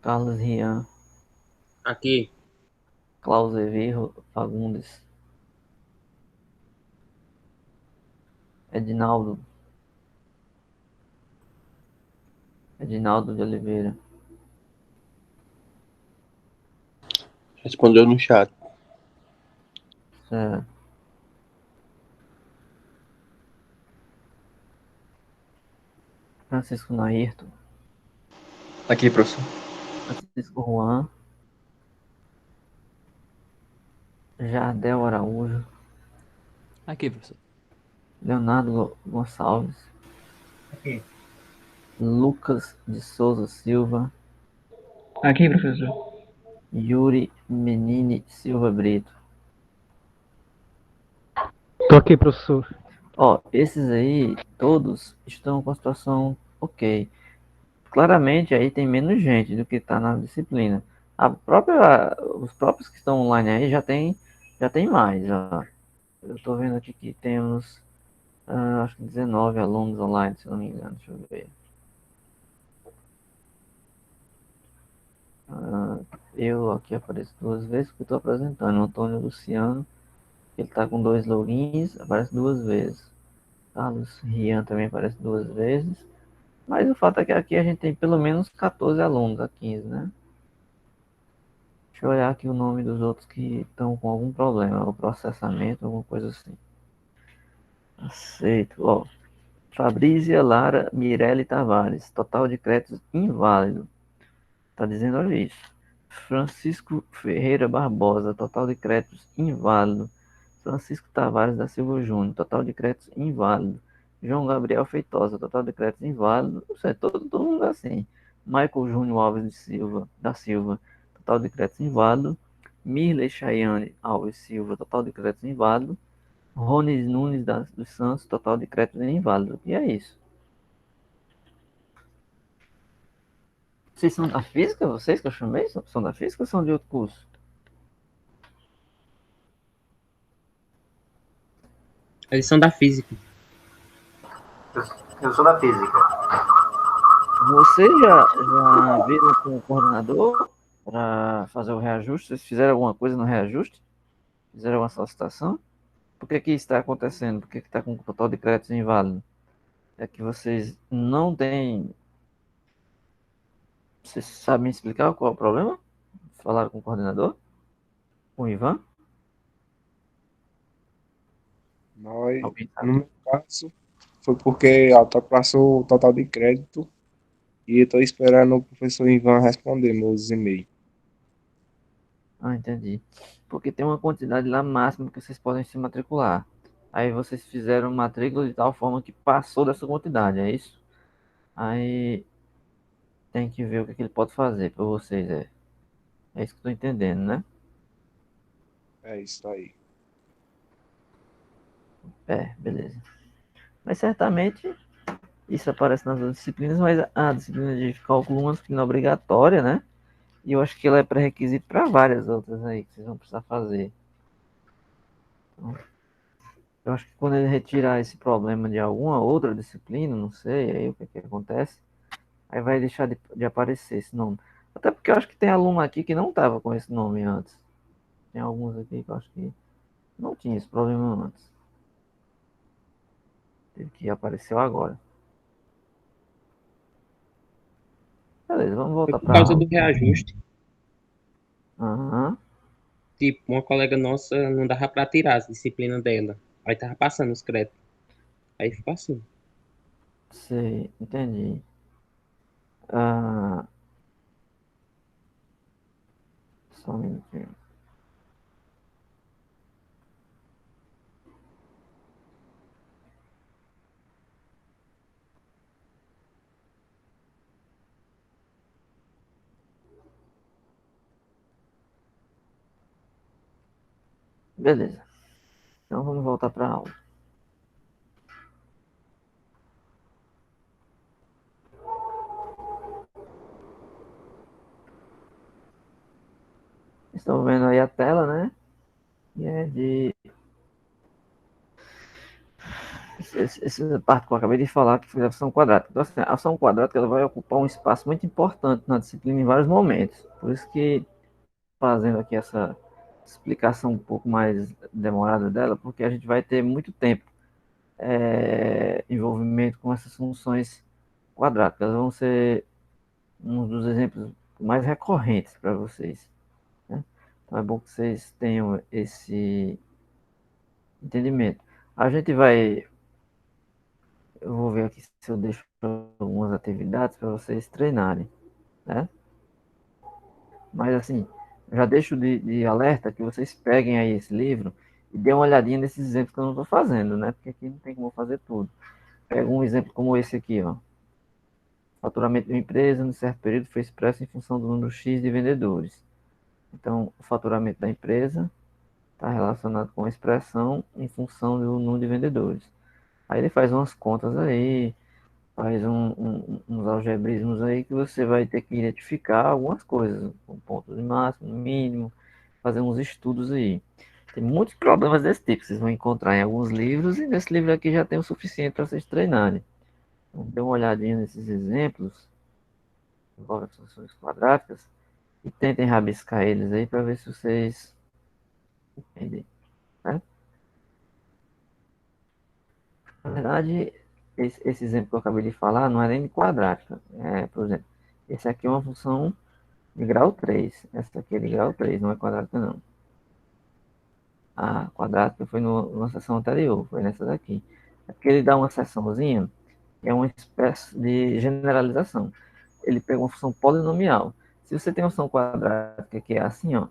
Carlos Rian, Aqui. Klaus Evi Fagundes, Edinaldo, Edinaldo de Oliveira, Respondeu no chat. certo. Francisco Nairto, Aqui, professor. Francisco Juan, Jardel Araújo, Aqui, professor. Leonardo Gonçalves, Aqui. Lucas de Souza Silva, Aqui, professor. Yuri Menini Silva Brito. Tô aqui, professor. Ó, esses aí, todos estão com a situação ok. Claramente aí tem menos gente do que está na disciplina. Os próprios que estão online aí já tem mais. Ó. Eu estou vendo aqui que temos acho que 19 alunos online, se não me engano. Deixa eu ver. Eu aqui apareço duas vezes porque estou apresentando. O Antônio Luciano, ele está com dois logins, aparece duas vezes. Carlos Rian também aparece duas vezes. Mas o fato é que aqui a gente tem pelo menos 14 alunos a 15, né? Deixa eu olhar aqui o nome dos outros que estão com algum problema, o processamento, alguma coisa assim. Aceito. Ó, Fabrícia Lara Mirelle Tavares, total de créditos inválido. Tá dizendo, olha isso. Francisco Ferreira Barbosa, total de créditos inválido. Francisco Tavares da Silva Júnior, total de créditos inválido. João Gabriel Feitosa, total de créditos inválido. Não sei, todo mundo assim. Michael Júnior Alves de Silva, da Silva, total de créditos inválido. Mirley Chayane Alves Silva, total de créditos inválido. Rony Nunes dos Santos, total de créditos inválido. E é isso. Vocês são da física? Vocês que eu chamei? São da física ou são de outro curso? Eles são da física. Eu sou da física. Vocês já viram com o coordenador para fazer o reajuste? Vocês fizeram alguma coisa no reajuste? Fizeram uma solicitação? Por que que isso está acontecendo? Por que que está com o total de créditos inválido? É que vocês não têm... Vocês sabem explicar qual é o problema? Falaram com o coordenador? Com o Ivan? Nós, Alguém no sabe? meu caso, foi porque ultrapassou o total de crédito e eu estou esperando o professor Ivan responder meus e-mails. Ah, entendi. Porque tem uma quantidade lá máxima que vocês podem se matricular. Aí vocês fizeram matrícula de tal forma que passou dessa quantidade, é isso? Aí tem que ver o que ele pode fazer para vocês, é isso que eu tô entendendo, né? É isso aí. É, beleza. Mas certamente isso aparece nas outras disciplinas, mas a disciplina de cálculo é uma disciplina obrigatória, né? E eu acho que ela é pré-requisito para várias outras aí que vocês vão precisar fazer. Então, eu acho que quando ele retirar esse problema de alguma outra disciplina, não sei, aí o que acontece, aí vai deixar de aparecer esse nome. Até porque eu acho que tem aluno aqui que não estava com esse nome antes. Tem alguns aqui que eu acho que não tinha esse problema antes. Teve que apareceu agora. Beleza, vamos Foi voltar por para a causa aula. do reajuste. Aham, Tipo, uma colega nossa não dava pra tirar as disciplinas dela. Aí tava passando os créditos. Aí ficou assim. sei, entendi. Ah, só um minutinho. Beleza, então vamos voltar para a aula. Estão vendo aí a tela, né? E é de. Essa parte que eu acabei de falar, que foi a função quadrática. Então, assim, a função quadrática ela vai ocupar um espaço muito importante na disciplina em vários momentos. Por isso que, fazendo aqui essa explicação um pouco mais demorada dela, porque a gente vai ter muito tempo envolvimento com essas funções quadráticas. Elas vão ser um dos exemplos mais recorrentes para vocês. Né? Então é bom que vocês tenham esse entendimento. A gente vai, eu vou ver aqui se eu deixo algumas atividades para vocês treinarem, né? Mas assim, já deixo de alerta que vocês peguem aí esse livro e dêem uma olhadinha nesses exemplos que eu não estou fazendo, né? Porque aqui não tem como fazer tudo. Pega um exemplo como esse aqui, ó. O faturamento de uma empresa no certo período foi expresso em função do número X de vendedores. Então, o faturamento da empresa está relacionado com a expressão em função do número de vendedores. Aí ele faz umas contas aí, faz uns algebrismos aí que você vai ter que identificar algumas coisas, um ponto de máximo, mínimo, fazer uns estudos aí. Tem muitos problemas desse tipo, vocês vão encontrar em alguns livros, e nesse livro aqui já tem o suficiente para vocês treinarem. Então, dê uma olhadinha nesses exemplos, envolvem funções quadráticas, e tentem rabiscar eles aí para ver se vocês entendem. Né? Na verdade, esse exemplo que eu acabei de falar não é nem de quadrática. Por exemplo, esse aqui é uma função de grau 3. Essa aqui é de grau 3, não é quadrática não. A quadrática foi na seção anterior, foi nessa daqui. Aqui ele dá uma seçãozinha, que é uma espécie de generalização. Ele pega uma função polinomial. Se você tem uma função quadrática que é assim, ó,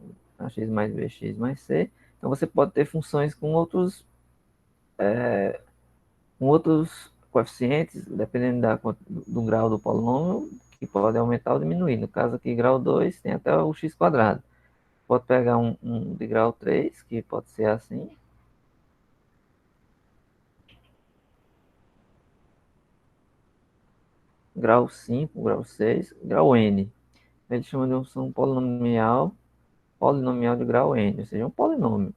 x mais b, x mais c, então você pode ter funções com outros coeficientes, dependendo do grau do polinômio, que pode aumentar ou diminuir. No caso aqui, grau 2 tem até o x quadrado. Pode pegar um de grau 3 que pode ser assim. Grau 5, grau 6, grau n. Ele chama de função polinomial de grau n, ou seja, um polinômio.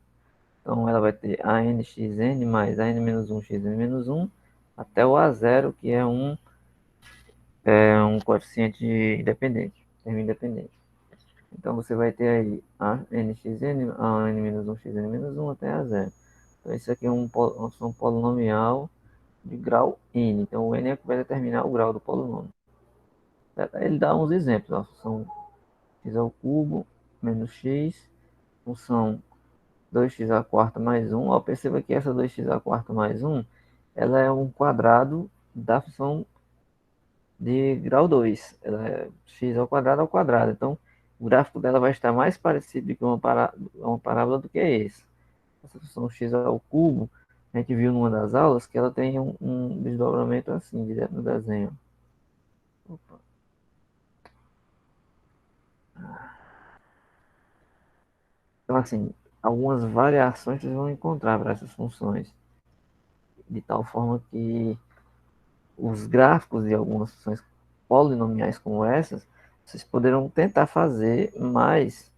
Então ela vai ter a n x n mais a n menos 1 x n menos 1 até o a zero, que é um coeficiente independente, termo independente. Então você vai ter aí a nxn, a n-1, xn-1 até a zero. Então isso aqui é uma função polinomial de grau n. Então o n é que vai determinar o grau do polinômio. Ele dá uns exemplos. A função x ao cubo menos x, função 2x à quarta mais 1. Ó, perceba que essa 2x à quarta mais 1, ela é um quadrado da função de grau 2. Ela é x ao quadrado. Então, o gráfico dela vai estar mais parecido com uma parábola do que esse. Essa função x ao cubo, a gente viu numa das aulas que ela tem um desdobramento assim, direto no desenho. Opa. Então, assim, algumas variações vocês vão encontrar para essas funções. de tal forma que os gráficos de algumas funções polinomiais como essas, vocês poderão tentar fazer, mas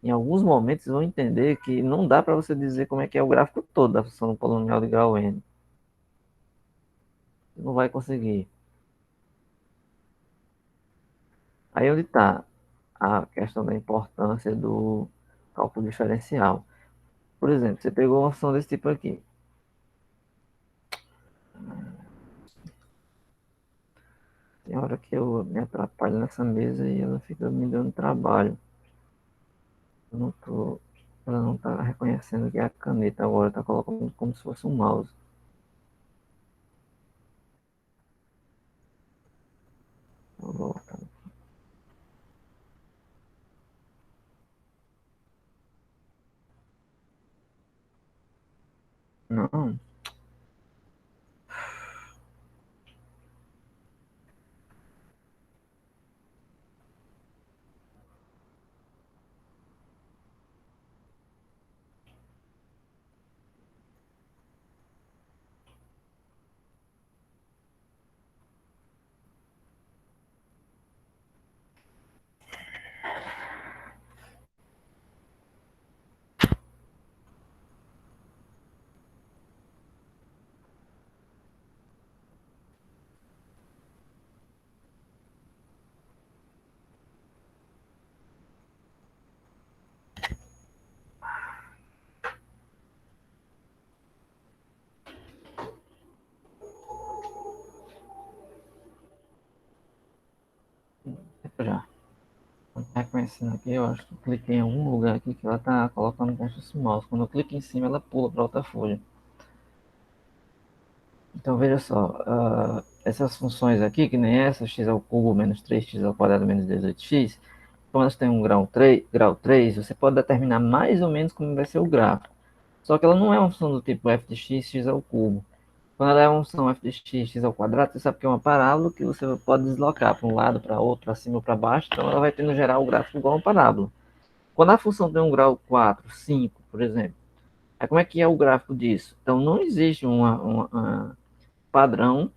em alguns momentos vão entender que não dá para você dizer como é que é o gráfico todo da função do polinomial de grau n. Você não vai conseguir. Aí onde está a questão da importância do cálculo diferencial. Por exemplo, você pegou uma função desse tipo aqui. Tem hora que eu me atrapalho nessa mesa e ela fica me dando trabalho. Eu não tô, ela não está reconhecendo que é a caneta agora, está colocando como se fosse um mouse. Vou voltar. Não, já. Reconhecendo aqui, eu acho que eu cliquei em algum lugar aqui que ela está colocando como se fosse um mouse. Quando eu clico em cima, ela pula para outra folha. Então veja só, essas funções aqui, que nem essa, x ao cubo menos 3x ao quadrado menos 18x, como elas têm um grau 3, você pode determinar mais ou menos como vai ser o gráfico. Só que ela não é uma função do tipo f de x, x ao cubo. Quando ela é uma função f de x, x ao quadrado, você sabe que é uma parábola que você pode deslocar para um lado, para outro, para cima ou para baixo, então ela vai ter no geral o gráfico igual a uma parábola. Quando a função tem um grau 4, 5, por exemplo, aí como é que é o gráfico disso? Então não existe uma padrão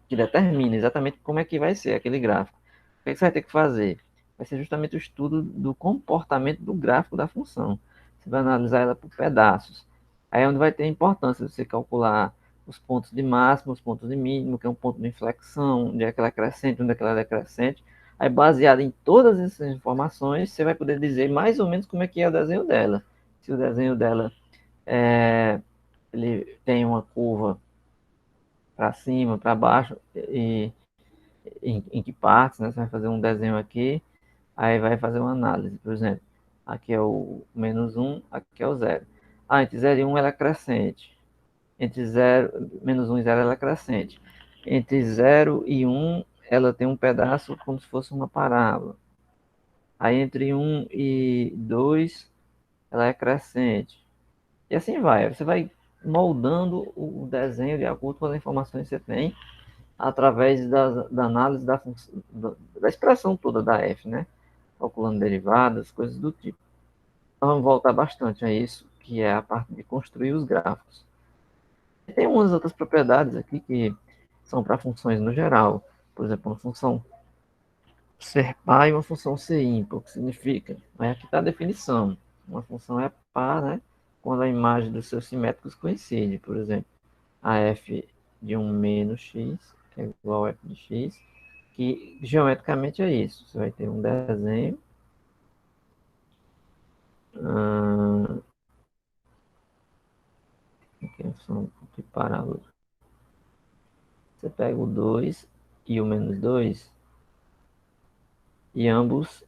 que determina exatamente como é que vai ser aquele gráfico. O que você vai ter que fazer? Vai ser justamente o estudo do comportamento do gráfico da função. Você vai analisar ela por pedaços. Aí é onde vai ter importância você calcular os pontos de máximo, os pontos de mínimo, que é um ponto de inflexão, onde é que ela é crescente, onde é que ela é decrescente. Aí, baseado em todas essas informações, você vai poder dizer mais ou menos como é que é o desenho dela. Se o desenho dela ele tem uma curva para cima, para baixo, e em que partes, né? Você vai fazer um desenho aqui, aí vai fazer uma análise, por exemplo. Aqui é o menos 1, aqui é o 0. Entre 0 e 1 ela é crescente. Entre 0, menos 1 e 0 ela é crescente. Entre 0 e 1 ela tem um pedaço como se fosse uma parábola. Aí entre 1 e 2 ela é crescente. E assim vai. Você vai moldando o desenho de acordo com as informações que você tem através da análise da expressão toda da f, né? Calculando derivadas, coisas do tipo. Então, vamos voltar bastante a isso, que é a parte de construir os gráficos. Tem umas outras propriedades aqui que são para funções no geral. Por exemplo, uma função ser par e uma função ser ímpar, o que significa? Aí aqui está a definição. Uma função é par, né? Quando a imagem dos seus simétricos coincide. Por exemplo, a f de um menos x é igual a f de x, que geometricamente é isso. Você vai ter um desenho que são de parábola. Você pega o 2 e o menos 2 e ambos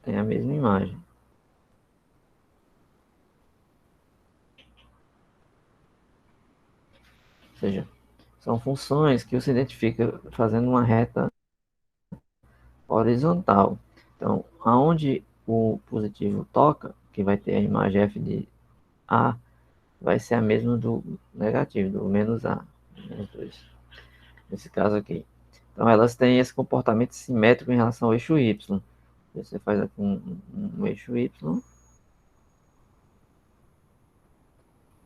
têm a mesma imagem. Ou seja, são funções que você identifica fazendo uma reta horizontal. Então, aonde o positivo toca, que vai ter a imagem f de a, vai ser a mesma do negativo, do menos a, menos 2. Nesse caso aqui. Então, elas têm esse comportamento simétrico em relação ao eixo y. Você faz aqui um eixo y,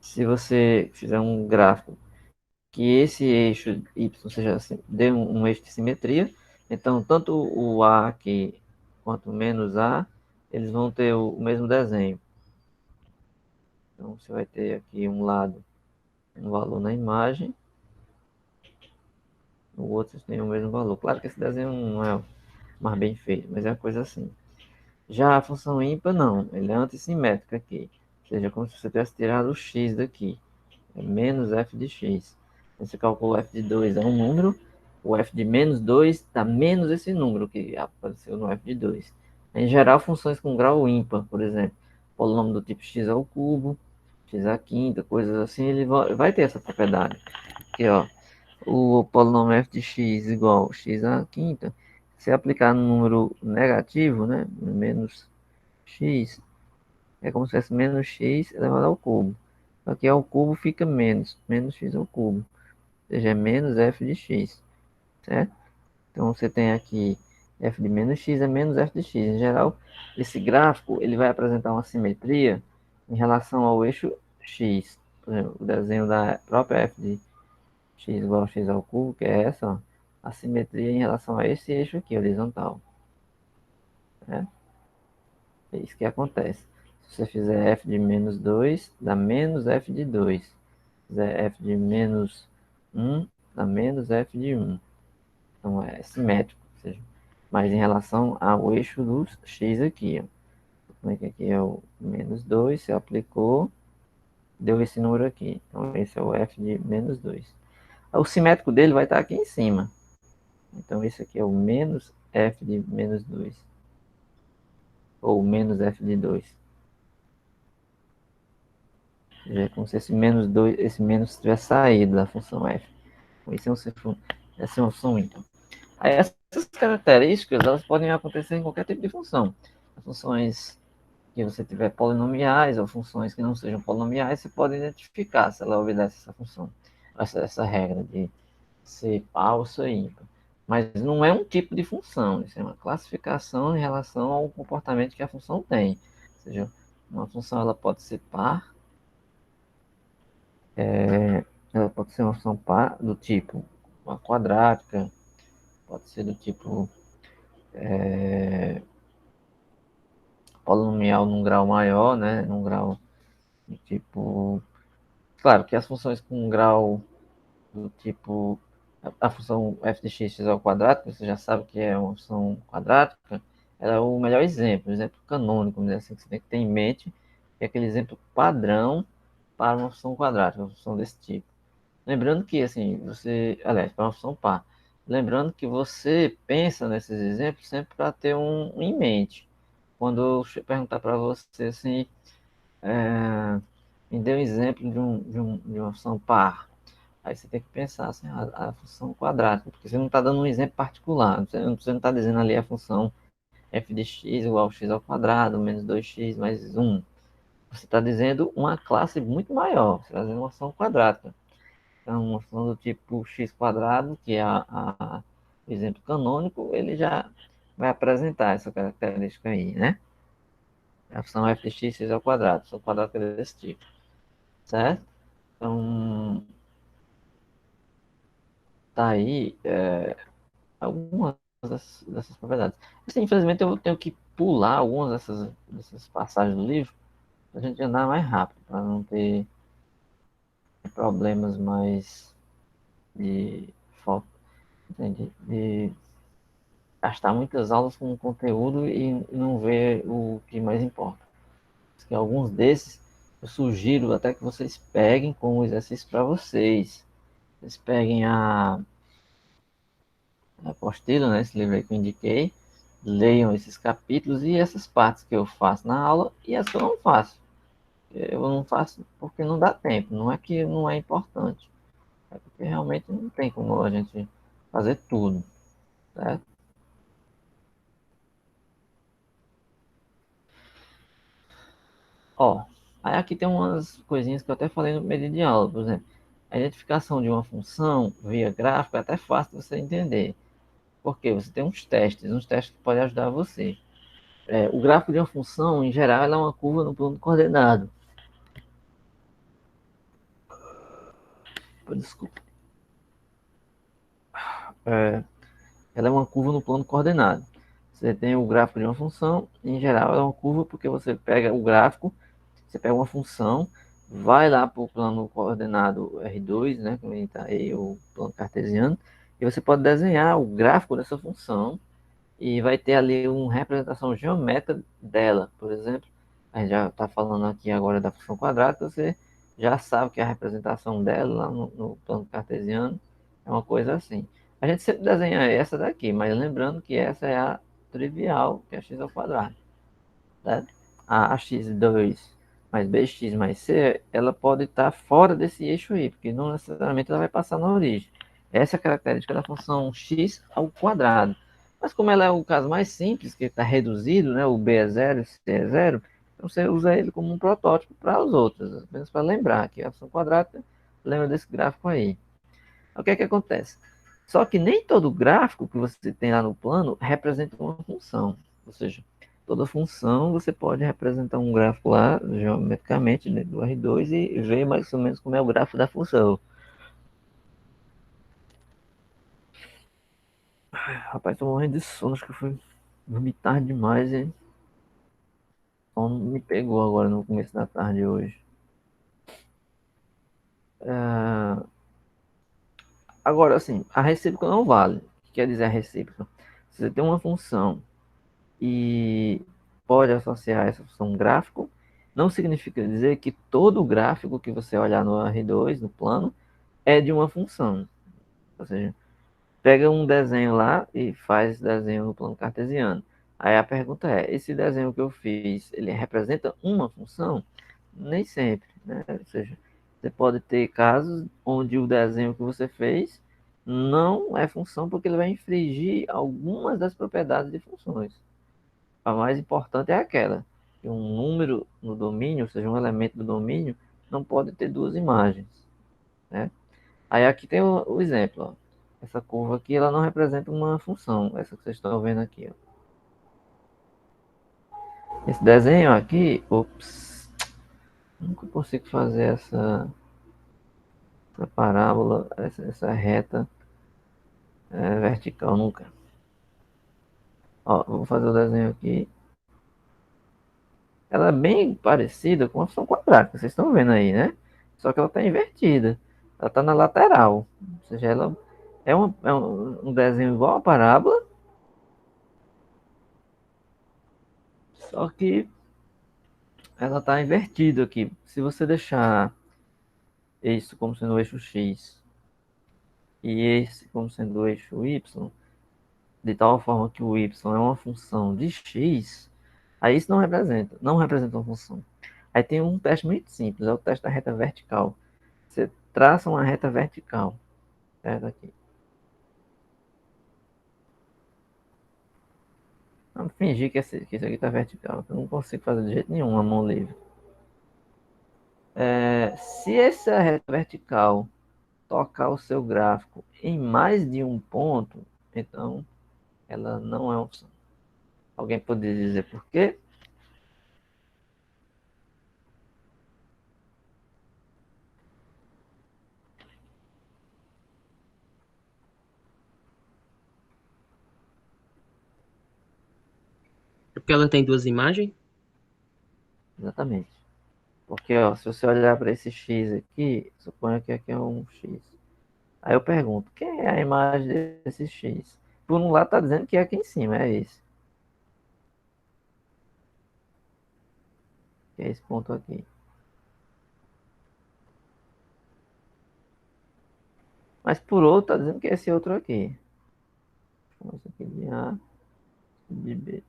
se você fizer um gráfico que esse eixo y seja dê um eixo de simetria, então tanto o A aqui quanto o menos A, eles vão ter o mesmo desenho. Então você vai ter aqui um lado um valor na imagem, o outro tem o mesmo valor. Claro que esse desenho não é mais bem feito, mas é uma coisa assim. Já a função ímpar não, ele é antissimétrico aqui. Ou seja, como se você tivesse tirado o x daqui. É menos f de x. Você calcula o f de 2 é um número, o f de menos 2 dá menos esse número que apareceu no f de 2. Em geral, funções com grau ímpar, por exemplo, polinômio do tipo x ao cubo, x à quinta, coisas assim, ele vai ter essa propriedade. Aqui, ó, o polinômio f de x igual x à quinta, se aplicar no número negativo, né, menos x, é como se fosse menos x elevado ao cubo. Aqui ao cubo fica menos x ao cubo. Ou seja, é menos f de x, certo? Então você tem aqui f de menos x é menos f de x. Em geral, esse gráfico ele vai apresentar uma simetria em relação ao eixo x. Por exemplo, o desenho da própria f de x igual a x ao cubo, que é essa, ó, a simetria em relação a esse eixo aqui, horizontal. Né? É isso que acontece. Se você fizer f de menos 2, dá menos f de 2. Se fizer f de menos 1, dá menos f de 1. Então é simétrico. Ou seja, mas em relação ao eixo do x aqui. Ó. Como é que aqui é o menos 2, você aplicou, deu esse número aqui. Então esse é o f de menos 2. O simétrico dele vai estar aqui em cima. Então esse aqui é o menos f de menos 2. Ou menos f de 2. É como se esse menos 2, esse menos tivesse saído da função f. Esse é uma função ímpar. Aí essas características elas podem acontecer em qualquer tipo de função. Funções que você tiver polinomiais ou funções que não sejam polinomiais, você pode identificar se ela obedece essa função, essa regra de ser par ou ser ímpar. Mas não é um tipo de função, isso é uma classificação em relação ao comportamento que a função tem. Ou seja, uma função ela pode ser par, ela pode ser uma função par do tipo uma quadrática, pode ser do tipo polinomial num grau maior, né? Num grau do tipo. Claro que as funções com grau do tipo. A função f de x ao quadrado, que você já sabe que é uma função quadrática, ela é o melhor exemplo, o exemplo canônico, vamos dizer assim, que você tem que ter em mente, que é aquele exemplo padrão para uma função quadrática, uma função desse tipo. Lembrando que, assim, você. Aliás, para uma função par. Lembrando que você pensa nesses exemplos sempre para ter um em mente. Quando eu perguntar para você assim, me dê um exemplo de uma função par. Aí você tem que pensar assim, a função quadrática, porque você não está dando um exemplo particular. Você não está dizendo ali a função f de x igual a x ao quadrado, menos 2x mais 1. Você está dizendo uma classe muito maior. Você está dizendo uma função quadrática. Então, uma função do tipo x quadrado, que é o exemplo canônico, ele já vai apresentar essa característica aí, né? A função f de x ao quadrado, função quadrada desse tipo, certo? Então, tá aí algumas dessas propriedades. Assim, infelizmente, eu tenho que pular algumas dessas passagens do livro para a gente andar mais rápido, para não ter problemas mais de falta, de gastar muitas aulas com conteúdo e não ver o que mais importa. Que alguns desses eu sugiro até que vocês peguem como exercício para vocês. Vocês peguem a apostila, né, esse livro aí que eu indiquei, leiam esses capítulos e essas partes que eu faço na aula e as que eu não faço. Eu não faço porque não dá tempo, não é que não é importante, é porque realmente não tem como a gente fazer tudo, certo? Ó, aí aqui tem umas coisinhas que eu até falei no meio de aula, por exemplo, a identificação de uma função via gráfico é até fácil de você entender, porque você tem uns testes que podem ajudar você. O gráfico de uma função, em geral, ela é uma curva no plano coordenado. Desculpa. Ela é uma curva no plano coordenado. Você tem o gráfico de uma função, em geral ela é uma curva porque você pega o gráfico, você pega uma função, vai lá para o plano coordenado R2, né, como está aí o plano cartesiano, e você pode desenhar o gráfico dessa função e vai ter ali uma representação geométrica dela. Por exemplo, a gente já está falando aqui agora da função quadrada, você já sabe que a representação dela lá no plano cartesiano é uma coisa assim. A gente sempre desenha essa daqui, mas lembrando que essa é a trivial, que é x ao quadrado. Certo? A x2 mais bx mais c, ela pode estar fora desse eixo y, porque não necessariamente ela vai passar na origem. Essa é a característica da função x ao quadrado. Mas como ela é o caso mais simples, que está reduzido, né, o b é zero, o c é zero, então você usa ele como um protótipo para os outros, apenas para lembrar que a função quadrada, lembra desse gráfico aí. O que é que acontece? Só que nem todo gráfico que você tem lá no plano representa uma função. Ou seja, toda função você pode representar um gráfico lá geometricamente dentro do R2 e ver mais ou menos como é o gráfico da função. Rapaz, tô morrendo de sono, acho que eu fui dormir tarde demais e o sono me pegou agora no começo da tarde hoje. Agora, assim, a recíproca não vale. O que quer dizer a recíproca? Se você tem uma função e pode associar essa função gráfico, não significa dizer que todo gráfico que você olhar no R2, no plano, é de uma função. Ou seja, pega um desenho lá e faz desenho no plano cartesiano. Aí a pergunta é, esse desenho que eu fiz, ele representa uma função? Nem sempre, né? Ou seja, você pode ter casos onde o desenho que você fez não é função porque ele vai infringir algumas das propriedades de funções. A mais importante é aquela, que um número no domínio, ou seja, um elemento do domínio, não pode ter duas imagens, né? Aí aqui tem o exemplo, ó. Essa curva aqui, ela não representa uma função, essa que vocês estão vendo aqui, ó. Esse desenho aqui, ops, nunca consigo fazer essa parábola, essa reta vertical, nunca. Ó, vou fazer o desenho aqui. Ela é bem parecida com a função quadrática, vocês estão vendo aí, né? Só que ela está invertida. Ela está na lateral. Ou seja, ela é um desenho igual a parábola, só que ela está invertida aqui. Se você deixar isso como sendo o eixo X e esse como sendo o eixo Y, de tal forma que o Y é uma função de X, aí isso não representa uma função. Aí tem um teste muito simples, é o teste da reta vertical. Você traça uma reta vertical, certo? Aqui. Vamos fingir que isso aqui está vertical. Eu não consigo fazer de jeito nenhum a mão livre. Se essa reta vertical tocar o seu gráfico em mais de um ponto, então ela não é uma opção. Alguém poderia dizer por quê? É porque ela tem duas imagens? Exatamente. Porque ó, se você olhar para esse X aqui, suponha que aqui é um X. Aí eu pergunto, quem é a imagem desse X? Por um lado está dizendo que é aqui em cima, é esse. Que é esse ponto aqui. Mas por outro está dizendo que é esse outro aqui. Vamos aqui de A, de B.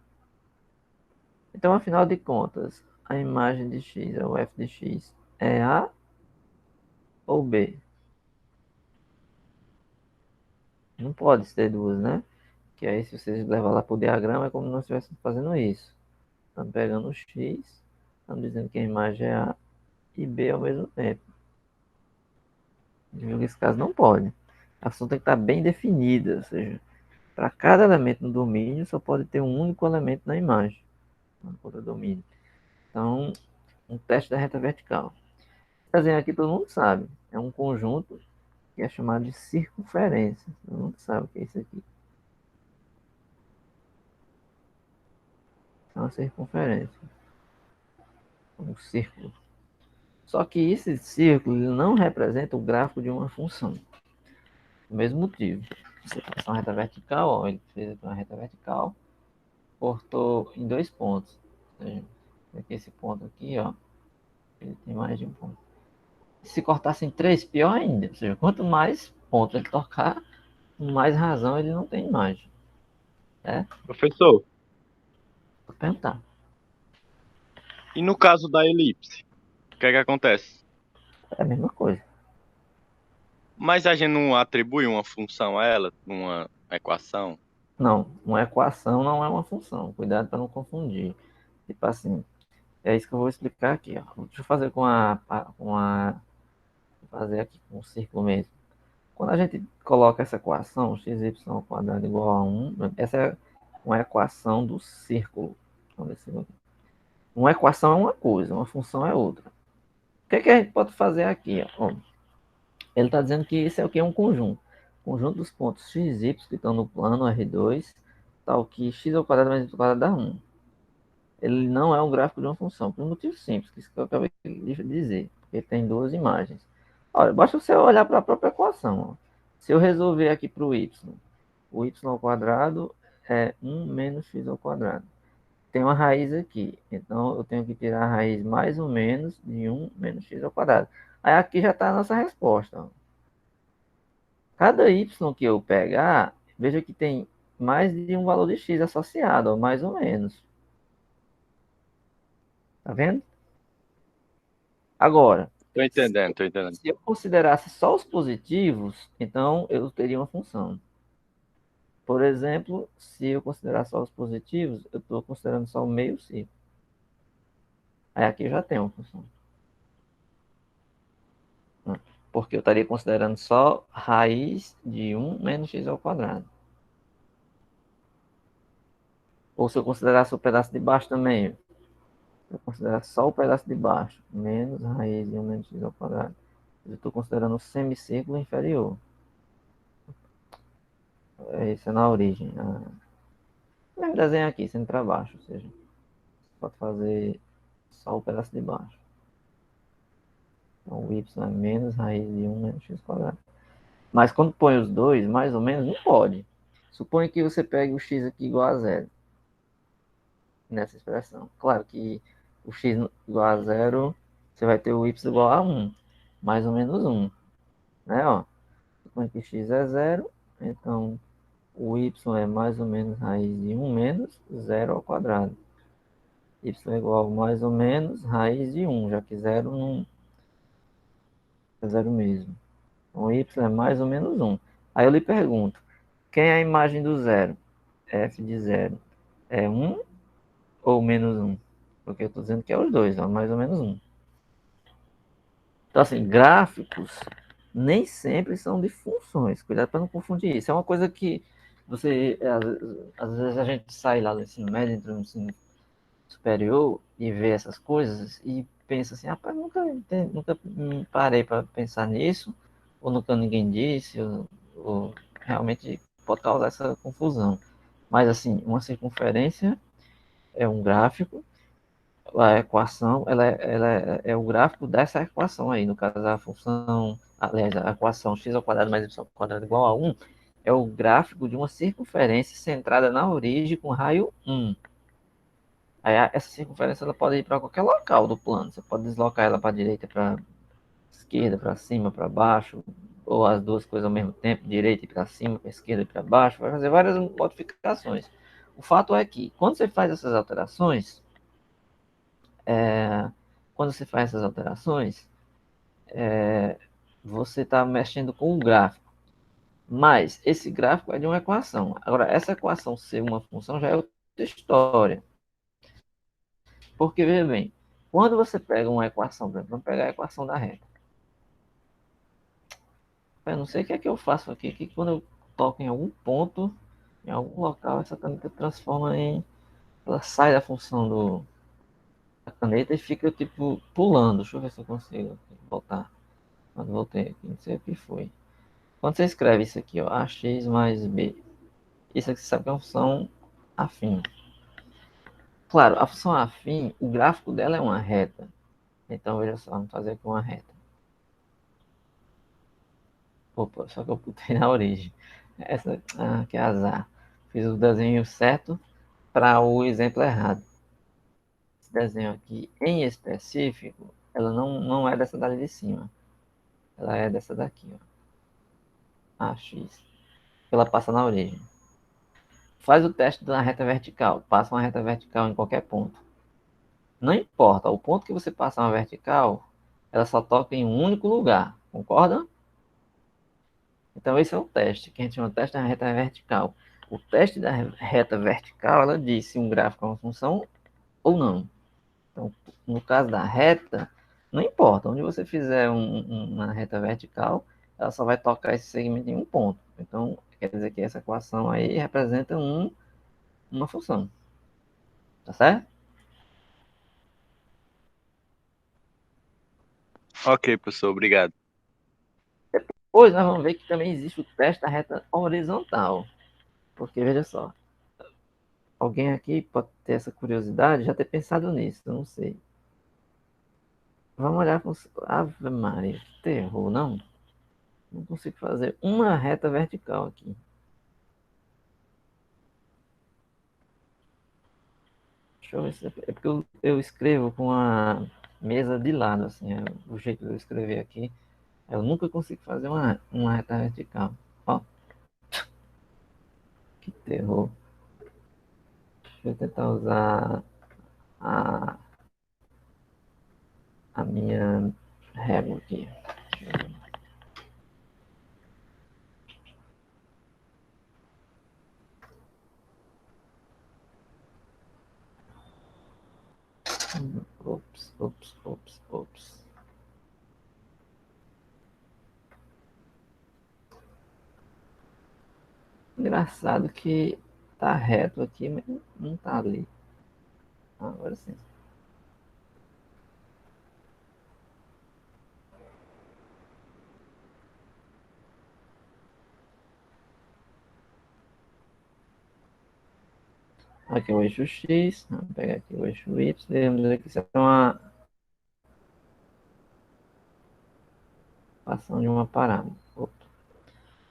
Então, afinal de contas, a imagem de x, o f de x, é A ou B? Não pode ser duas, né? Que aí, se vocês levar lá para o diagrama, é como se nós estivéssemos fazendo isso. Estamos pegando o x, estamos dizendo que a imagem é A e B ao mesmo tempo. Nesse caso, não pode. A função tem que estar bem definida, ou seja, para cada elemento no domínio, só pode ter um único elemento na imagem, no domínio. Então, um teste da reta vertical. Esse desenho aqui todo mundo sabe. É um conjunto que é chamado de circunferência. Todo mundo sabe o que é isso aqui. É uma circunferência. Um círculo. Só que esse círculo ele não representa o gráfico de uma função. Do mesmo motivo. Você faz uma reta vertical, ó, ele fez uma reta vertical, cortou em 2 pontos. Ou seja, aqui esse ponto aqui, ó, ele tem mais de um ponto. Se cortasse em 3, pior ainda. Ou seja, quanto mais pontos ele tocar, mais razão ele não tem imagem. Professor, Vou perguntar. e no caso da elipse, o que é que acontece? É a mesma coisa. Mas a gente não atribui uma função a ela, uma equação? Não, uma equação não é uma função. Cuidado para não confundir. Tipo assim, é isso que eu vou explicar aqui. Ó. Deixa eu fazer fazer aqui com um círculo mesmo. Quando a gente coloca essa equação, x(y) ao quadrado igual a 1, essa é uma equação do círculo. Uma equação é uma coisa, uma função é outra. O que a gente pode fazer aqui? Ó? Ele está dizendo que isso é o que? Um conjunto. Conjunto dos pontos x, y que estão no plano R2, tal que x ao quadrado mais y ao quadrado dá 1. Ele não é um gráfico de uma função, por um motivo simples, que isso que eu acabei de dizer. Porque ele tem duas imagens. Olha, basta você olhar para a própria equação. Ó. Se eu resolver aqui para o y ao quadrado é 1 menos x ao quadrado. Tem uma raiz aqui, então eu tenho que tirar a raiz mais ou menos de 1 menos x ao quadrado. Aí aqui já está a nossa resposta. Ó. Cada y que eu pegar, veja que tem mais de um valor de x associado, ó, mais ou menos. Tá vendo? Agora, Tô entendendo, tô entendendo. se eu considerasse só os positivos, então eu teria uma função. Por exemplo, se eu considerar só os positivos, eu estou considerando só o meio círculo. Aí aqui eu já tenho uma função. Porque eu estaria considerando só raiz de 1 menos x ao quadrado. Ou se eu considerasse o pedaço de baixo também, eu considerar só o pedaço de baixo, menos raiz de 1 menos x ao quadrado. Eu estou considerando o semicírculo inferior. Isso é na origem. Mesmo desenho aqui, sendo para baixo, ou seja, pode fazer só o pedaço de baixo. Então o y é menos raiz de 1 menos x quadrado. Mas quando põe os dois, mais ou menos, não pode. Suponha que você pegue o x aqui igual a zero. Nessa expressão. Claro que o x igual a zero, você vai ter o y igual a 1. Mais ou menos 1. Né, ó? Suponha que x é zero, então o y é mais ou menos raiz de 1 menos 0 ao quadrado. Y é igual a mais ou menos raiz de 1, já que 0 não é 0 mesmo. Então y é mais ou menos 1. Aí eu lhe pergunto, quem é a imagem do zero? F de 0 é 1 ou menos 1? Porque eu estou dizendo que é os dois, ó, mais ou menos 1. Então, assim, gráficos nem sempre são de funções. Cuidado para não confundir isso. É uma coisa que você, às vezes a gente sai lá do ensino médio, entra no ensino superior e vê essas coisas e pensa assim, rapaz, nunca me parei para pensar nisso, ou nunca ninguém disse, ou realmente pode causar essa confusão. Mas, assim, uma circunferência é um gráfico, a equação ela é o gráfico dessa equação aí, no caso a função, aliás, a equação x ao quadrado mais y ao quadrado igual a 1 é o gráfico de uma circunferência centrada na origem com raio 1. Aí essa circunferência ela pode ir para qualquer local do plano, você pode deslocar ela para a direita, para esquerda, para cima, para baixo, ou as duas coisas ao mesmo tempo, direita e para cima, para esquerda e para baixo, vai fazer várias modificações. O fato é que quando você faz essas alterações, você está mexendo com o gráfico. Mas esse gráfico é de uma equação. Agora, essa equação ser uma função já é outra história. Porque, veja bem, quando você pega uma equação, por exemplo, vamos pegar a equação da reta. Eu não sei o que é que eu faço aqui, que quando eu toco em algum ponto, em algum local, essa caneta transforma em... Ela sai da função da caneta e fica, tipo, pulando. Deixa eu ver se eu consigo voltar. Quando voltei aqui, não sei o que foi. Quando você escreve isso aqui, ó, ax mais b, isso aqui você sabe que é uma função afim. Claro, a função afim, o gráfico dela é uma reta. Então, veja só, vamos fazer aqui uma reta. Opa, só que eu botei na origem. Essa, que azar. Fiz o desenho certo para o exemplo errado. Esse desenho aqui, em específico, ela não é dessa dali de cima. Ela é dessa daqui, ó. AX. Ela passa na origem. Faz o teste da reta vertical. Passa uma reta vertical em qualquer ponto. Não importa, o ponto que você passa uma vertical, ela só toca em um único lugar. Concorda? Então esse é o teste, que a gente chama de teste da reta vertical. O teste da reta vertical, ela diz se um gráfico é uma função ou não. Então, no caso da reta, não importa, onde você fizer uma reta vertical, ela só vai tocar esse segmento em um ponto. Então, quer dizer que essa equação aí representa uma função. Tá certo? Ok, professor, obrigado. Depois nós vamos ver que também existe o teste da reta horizontal. Porque, veja só, alguém aqui pode ter essa curiosidade, já ter pensado nisso, eu não sei. Vamos olhar com... Ave Maria, que terror, não? Não consigo fazer uma reta vertical aqui. Deixa eu ver se... É porque eu escrevo com a mesa de lado, assim, é o jeito de eu escrever aqui. Eu nunca consigo fazer uma reta vertical. Ó, que terror. Deixa eu tentar usar a, a minha régua aqui. Ops, ops, ops, ops. Engraçado que tá reto aqui, mas não tá ali. Agora sim. Aqui é o eixo X, vamos pegar aqui o eixo Y, vamos dizer que isso é uma equação de uma parada. Opa.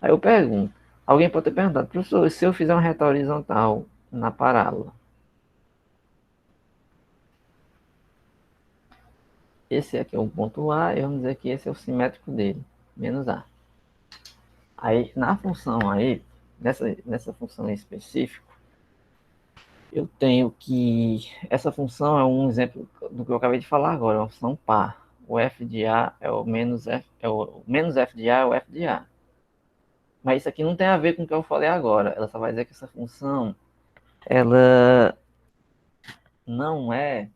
Aí eu pergunto, alguém pode ter perguntado, professor, se eu fizer uma reta horizontal na parábola, esse aqui é o ponto A, e vamos dizer que esse é o simétrico dele, menos A. Aí, na função aí, nessa função em específico, eu tenho que... Essa função é um exemplo do que eu acabei de falar agora, é uma função par. O f de A é o menos f, o menos f de A é o f de A. Mas isso aqui não tem a ver com o que eu falei agora. Ela só vai dizer que essa função, ela não é...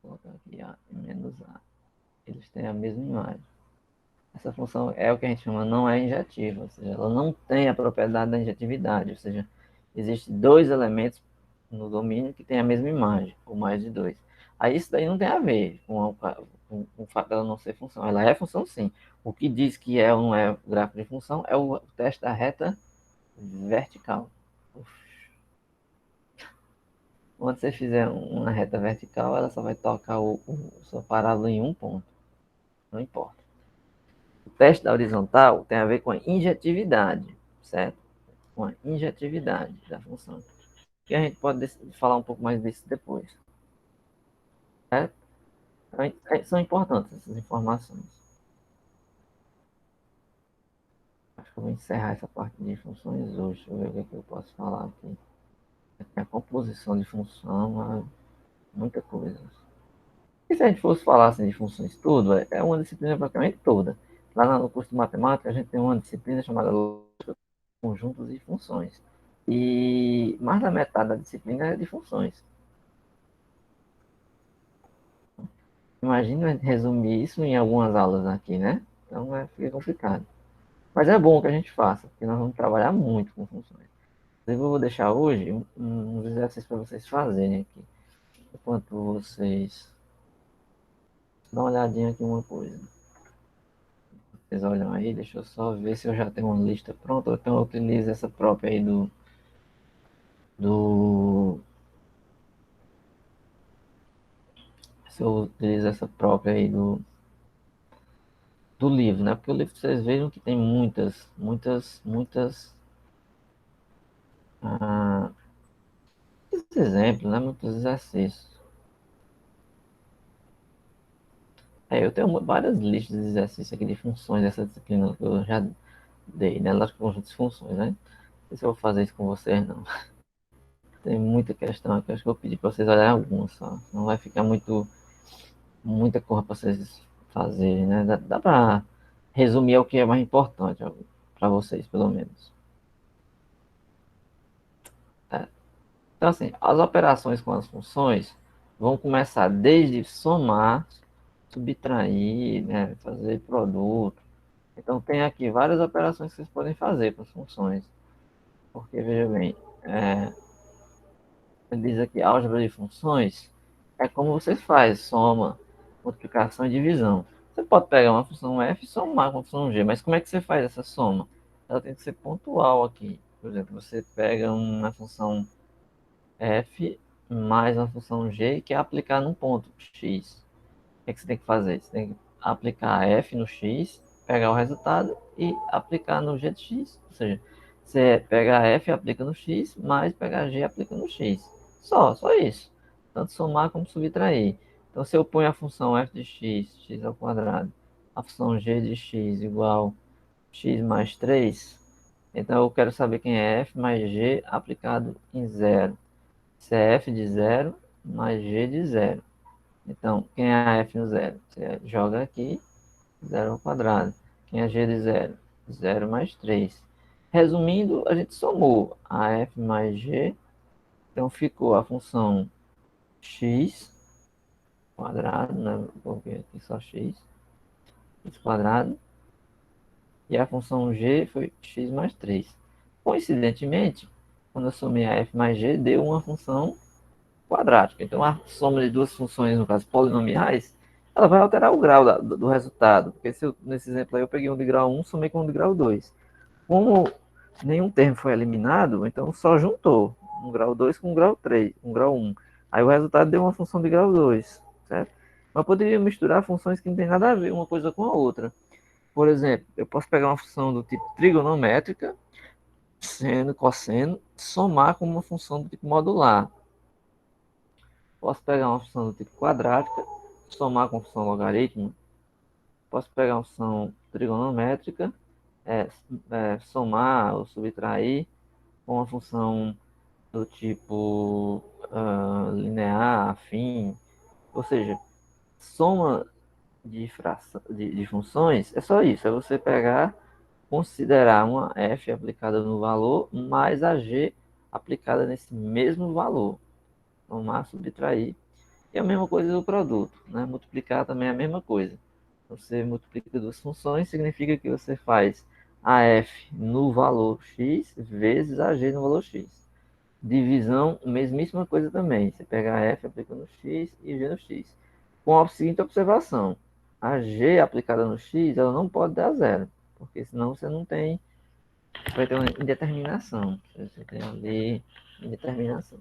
Vou colocar aqui A e menos A. Eles têm a mesma imagem. Essa função é o que a gente chama não é injetiva, ou seja, ela não tem a propriedade da injetividade, ou seja, existem dois elementos no domínio que têm a mesma imagem, ou mais de dois. Aí isso daí não tem a ver com o fato dela não ser função. Ela é função sim. O que diz que é ou não é gráfico de função é o teste da reta vertical. Quando você fizer uma reta vertical, ela só vai tocar sua parábola em um ponto. Não importa. O teste da horizontal tem a ver com a injetividade, certo? Com a injetividade da função. Que a gente pode falar um pouco mais disso depois. Certo? Então, são importantes essas informações. Acho que eu vou encerrar essa parte de funções hoje. Deixa eu ver o que, é que eu posso falar aqui. A composição de função, muita coisa. E se a gente fosse falar assim, de funções tudo, é uma disciplina praticamente toda. Lá no curso de matemática, a gente tem uma disciplina chamada conjuntos e funções. E mais da metade da disciplina é de funções. Imagina resumir isso em algumas aulas aqui, né? Então fica complicado. Mas é bom que a gente faça, porque nós vamos trabalhar muito com funções. Eu vou deixar hoje uns exercícios para vocês fazerem aqui. Enquanto vocês dão uma olhadinha aqui uma coisa. vocês olham aí, deixa eu só ver se eu já tenho uma lista pronta, ou então eu utilizo essa própria aí do se eu utilizo essa própria aí do livro, né? Porque o livro vocês vejam que tem muitas ah, muitos exemplos, né? Muitos exercícios. Eu tenho várias listas de exercícios aqui de funções dessa disciplina que eu já dei, né? Lógico, conjuntos de funções, né? Não sei se eu vou fazer isso com vocês, não. Tem muita questão aqui, acho que eu vou pedir para vocês olharem algumas só. Não vai ficar muita coisa para vocês fazerem, né? Dá para resumir o que é mais importante para vocês, pelo menos. É. Então, assim, as operações com as funções vão começar desde somar, subtrair, né? Fazer produto. Então, tem aqui várias operações que vocês podem fazer com as funções. Porque, veja bem, ele diz aqui, álgebra de funções é como você faz, soma, multiplicação e divisão. Você pode pegar uma função f e somar com a função g, mas como é que você faz essa soma? Ela tem que ser pontual aqui. Por exemplo, você pega uma função f mais uma função g que é aplicar num ponto x. O que é que você tem que fazer? Você tem que aplicar f no x, pegar o resultado e aplicar no g de x. Ou seja, você pega f e aplica no x, mais pega g e aplica no x. Só isso. Tanto somar como subtrair. Então, se eu ponho a função f de x, x ao quadrado, a função g de x igual x mais 3, então eu quero saber quem é f mais g aplicado em zero. Se é f de zero mais g de zero. Então, quem é a f no zero? Você joga aqui, 0 ao quadrado. Quem é g de zero? 0 mais 3. Resumindo, a gente somou a f mais g. Então, ficou a função x quadrado, né? Vou ver aqui só x quadrado. E a função g foi x mais 3. Coincidentemente, quando eu somei a f mais g, deu uma função quadrática. Então, a soma de duas funções, no caso polinomiais, ela vai alterar o grau do resultado. Porque nesse exemplo aí eu peguei um de grau 1, somei com um de grau 2. Como nenhum termo foi eliminado, então só juntou um grau 2 com um grau 3, um grau 1. Aí o resultado deu uma função de grau 2, certo? Mas poderia misturar funções que não tem nada a ver uma coisa com a outra. Por exemplo, eu posso pegar uma função do tipo trigonométrica, seno, cosseno, somar com uma função do tipo modular. Posso pegar uma função do tipo quadrática, somar com função logaritmo. Posso pegar uma função trigonométrica, somar ou subtrair com uma função do tipo linear, afim. Ou seja, soma de funções é só isso. É você pegar, considerar uma f aplicada no valor mais a g aplicada nesse mesmo valor. Somar, subtrair. E a mesma coisa do produto, né? Multiplicar também é a mesma coisa. Você multiplica duas funções, significa que você faz a f no valor x vezes a g no valor x. Divisão, mesmíssima coisa também. Você pega a f, aplica no x e g no x. Com a seguinte observação. A g aplicada no x, ela não pode dar zero. Porque senão você não tem... Vai ter uma indeterminação. Você tem ali indeterminação.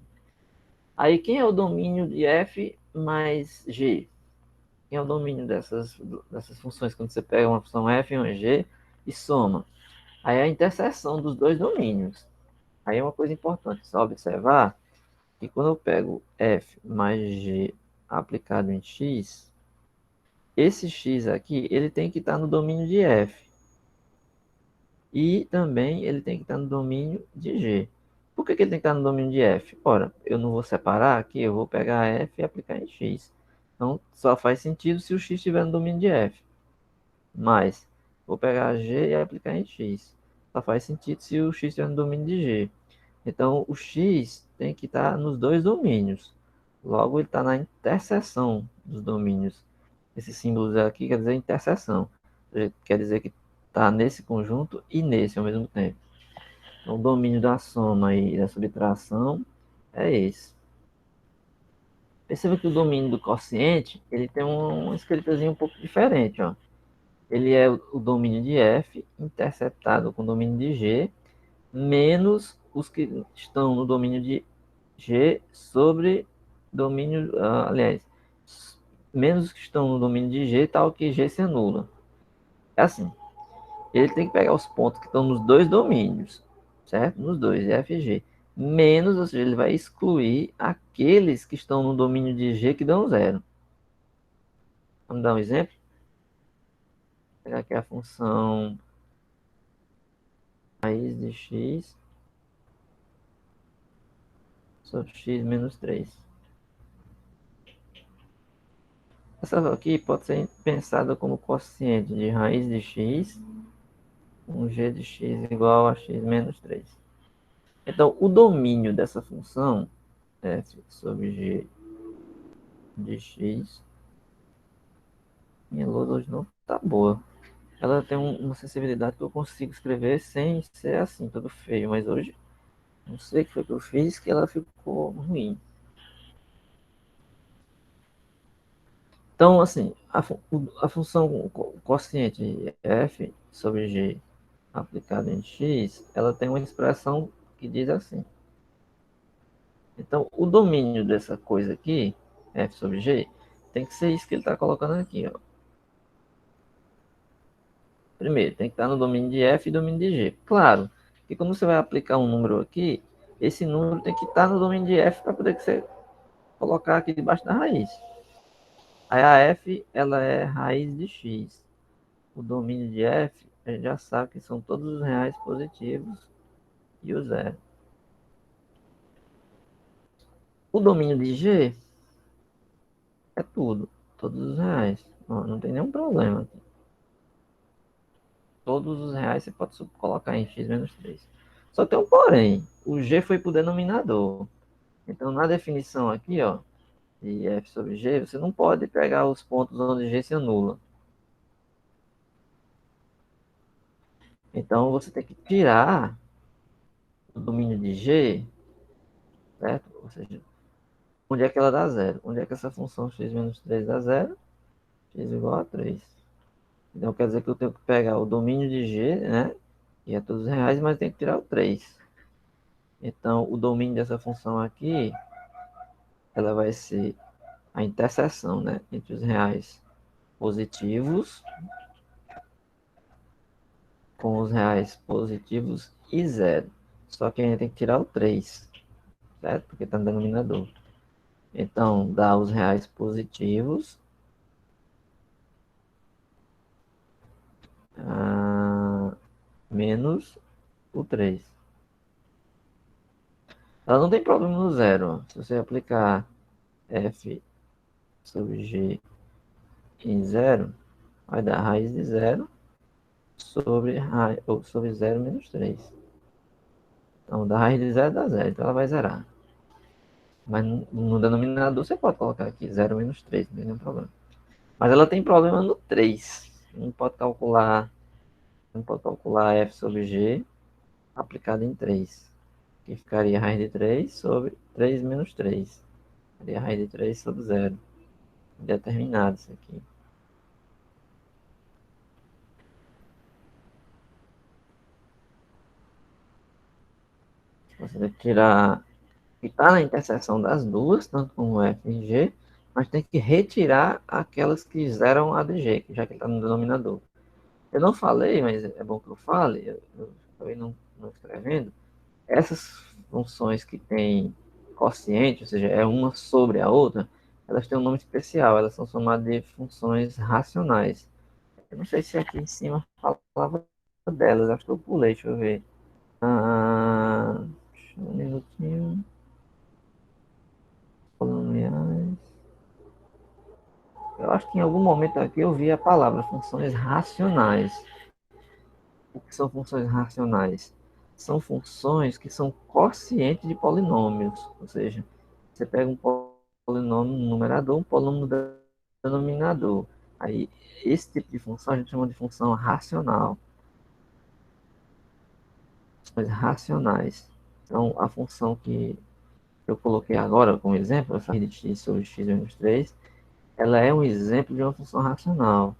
Aí, quem é o domínio de f mais g? Quem é o domínio dessas funções quando você pega uma função f e uma g e soma? Aí é a interseção dos dois domínios. Aí é uma coisa importante só observar que quando eu pego f mais g aplicado em x, esse x aqui ele tem que estar no domínio de f. E também ele tem que estar no domínio de g. Por que ele tem que estar no domínio de f? Ora, eu não vou separar aqui, eu vou pegar f e aplicar em x. Então, só faz sentido se o x estiver no domínio de f. Mas, vou pegar g e aplicar em x. Só faz sentido se o x estiver no domínio de g. Então, o x tem que estar nos dois domínios. Logo, ele está na interseção dos domínios. Esse símbolo aqui quer dizer interseção. Quer dizer que está nesse conjunto e nesse ao mesmo tempo. Então, o domínio da soma e da subtração é esse. Perceba que o domínio do quociente ele tem uma escritazinha um pouco diferente. Ó. ele é o domínio de f interceptado com o domínio de g, menos os que estão no domínio de g sobre domínio, aliás, menos os que estão no domínio de g, tal que g se anula. É assim, ele tem que pegar os pontos que estão nos dois domínios, certo? Nos dois, f e g. Menos, ou seja, ele vai excluir aqueles que estão no domínio de g que dão zero. Vamos dar um exemplo? Vou pegar aqui a função raiz de x sobre x menos 3. Essa aqui pode ser pensada como quociente de raiz de x, um g de x igual a x menos 3. Então, o domínio dessa função, f sobre g de x, minha lousa hoje não tá boa. Ela tem uma sensibilidade que eu consigo escrever sem ser assim, todo feio, mas hoje, não sei o que foi que eu fiz, que ela ficou ruim. Então, assim, a função quociente f sobre g aplicada em x, ela tem uma expressão que diz assim. Então, o domínio dessa coisa aqui, f sobre g, tem que ser isso que ele está colocando aqui. Ó. Primeiro, tem que estar no domínio de f e domínio de g. Claro que quando você vai aplicar um número aqui, esse número tem que estar no domínio de f para poder você colocar aqui debaixo da raiz. Aí a f, ela é raiz de x. O domínio de f, a gente já sabe que são todos os reais positivos e o zero. O domínio de g é tudo, todos os reais. Não tem nenhum problema aqui. Todos os reais você pode colocar em x menos 3. Só tem um porém, o g foi para o denominador. Então, na definição aqui, ó, de f sobre g, você não pode pegar os pontos onde g se anula. Então, você tem que tirar o domínio de g, certo? Ou seja, onde é que ela dá zero? Onde é que essa função x menos 3 dá zero? X igual a 3. Então, quer dizer que eu tenho que pegar o domínio de g, né? Que é todos os reais, mas tem que tirar o 3. Então, o domínio dessa função aqui, ela vai ser a interseção, né? Entre os reais positivos com os reais positivos e zero. Só que a gente tem que tirar o 3, certo? Porque está no denominador. Então, dá os reais positivos menos o 3. Ela não tem problema no zero. Ó. Se você aplicar f sobre g em zero, vai dar raiz de zero sobre 0 menos 3. Então, da raiz de zero dá zero, então ela vai zerar. Mas no denominador você pode colocar aqui 0 menos 3, não tem nenhum problema. Mas ela tem problema no 3. Não pode calcular f sobre g aplicado em 3. Que ficaria a raiz de 3 sobre 3 menos 3. Ficaria a raiz de 3 sobre 0. Determinado isso aqui. Você tem que tirar que está na interseção das duas, tanto como f e g, mas tem que retirar aquelas que zeram a de g, já que está no denominador. Eu não falei, mas é bom que eu fale, eu acabei não escrevendo, essas funções que têm quociente, ou seja, é uma sobre a outra, elas têm um nome especial, elas são chamadas de funções racionais. Eu não sei se aqui em cima falava delas, acho que eu pulei, deixa eu ver. Um minutinho. Polinomiais. Eu acho que em algum momento aqui eu vi a palavra funções racionais. O que são funções racionais? São funções que são quocientes de polinômios. Ou seja, você pega um polinômio no numerador, um polinômio no denominador. Aí, esse tipo de função a gente chama de função racional. Funções racionais. Então, a função que eu coloquei agora como exemplo, essa de x sobre x menos 3, ela é um exemplo de uma função racional.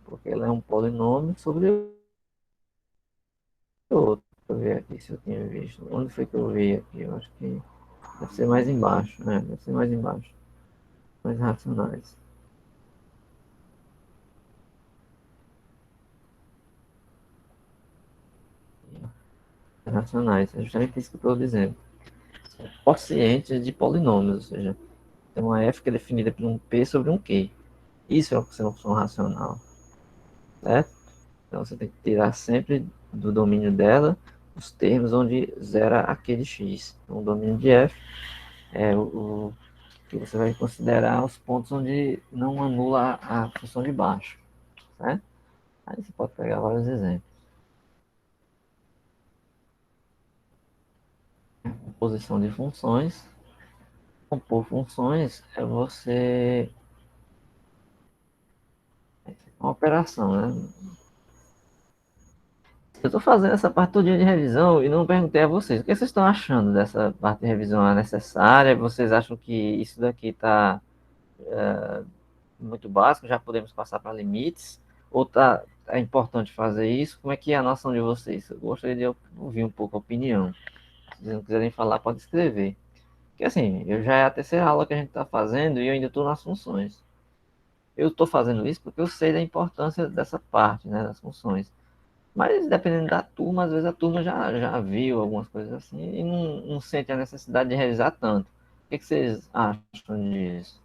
porque ele é um polinômio sobre outro. Deixa eu ver aqui se eu tinha visto. Onde foi que eu vi aqui? Eu acho que deve ser mais embaixo, né? Deve ser mais embaixo. Mais racionais. Racionais, é justamente isso que eu estou dizendo. Quocientes de polinômios, ou seja, tem uma f que é definida por um p sobre um q. Isso é uma função racional, certo? Então você tem que tirar sempre do domínio dela os termos onde zera a q de x. Então o domínio de f é o que você vai considerar os pontos onde não anula a função de baixo, certo? Aí você pode pegar vários exemplos. Composição de funções. Compor funções é você uma operação, né? Eu estou fazendo essa parte todinha de revisão e não perguntei a vocês. O que vocês estão achando dessa parte de revisão? É necessária? Vocês acham que isso daqui está muito básico? Já podemos passar para limites? Ou é importante fazer isso? Como é que é a noção de vocês? Eu gostaria de ouvir um pouco a opinião. Se vocês não quiserem falar, pode escrever. Porque assim, eu já é a terceira aula que a gente está fazendo e eu ainda estou nas funções. Eu estou fazendo isso porque eu sei da importância dessa parte, né, das funções. Mas dependendo da turma, às vezes a turma já viu algumas coisas assim e não sente a necessidade de revisar tanto. O que vocês acham disso?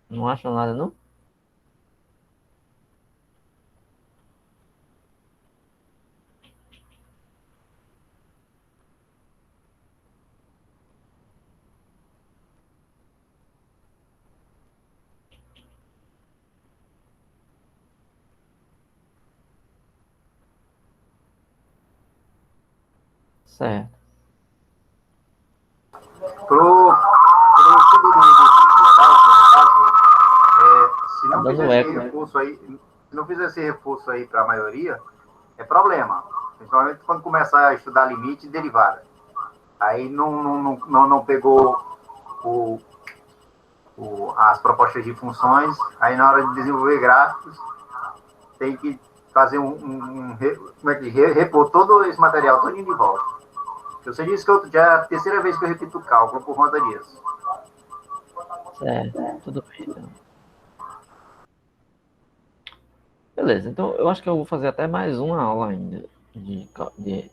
Não acham nada, não? Certo. Pro segundo do caso, se Tá não fizer dando esse eco. reforço aí, se não fizer esse reforço aí para a maioria, é problema. Principalmente quando começar a estudar limite e derivada. Aí não pegou o, as propostas de funções, aí na hora de desenvolver gráficos, tem que fazer como é que repor todo esse material todo de volta. Você disse que já é a terceira vez que eu repito o cálculo por conta disso. Certo. Tudo bem, então. Beleza, então eu acho que eu vou fazer até mais uma aula ainda. De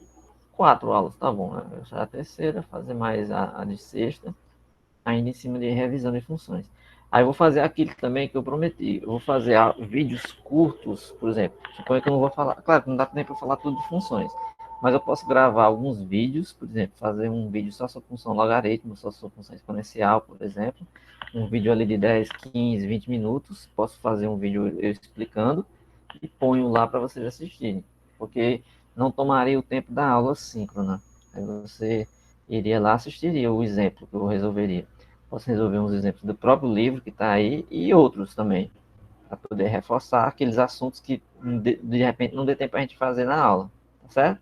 4 aulas, tá bom, né? Já é a terceira, fazer mais a de sexta, ainda em cima de revisão de funções. Aí eu vou fazer aquilo também que eu prometi. Eu vou fazer vídeos curtos, por exemplo. Suponho que eu não vou falar. Claro que não dá nem para falar tudo de funções. Mas eu posso gravar alguns vídeos, por exemplo, fazer um vídeo só sobre função logaritmo, só sobre função exponencial, por exemplo. Um vídeo ali de 10, 15, 20 minutos. Posso fazer um vídeo eu explicando e ponho lá para vocês assistirem. Porque não tomaria o tempo da aula síncrona. Aí você iria lá assistiria o exemplo que eu resolveria. Posso resolver uns exemplos do próprio livro que está aí e outros também, para poder reforçar aqueles assuntos que de repente não dê tempo a gente fazer na aula, tá certo?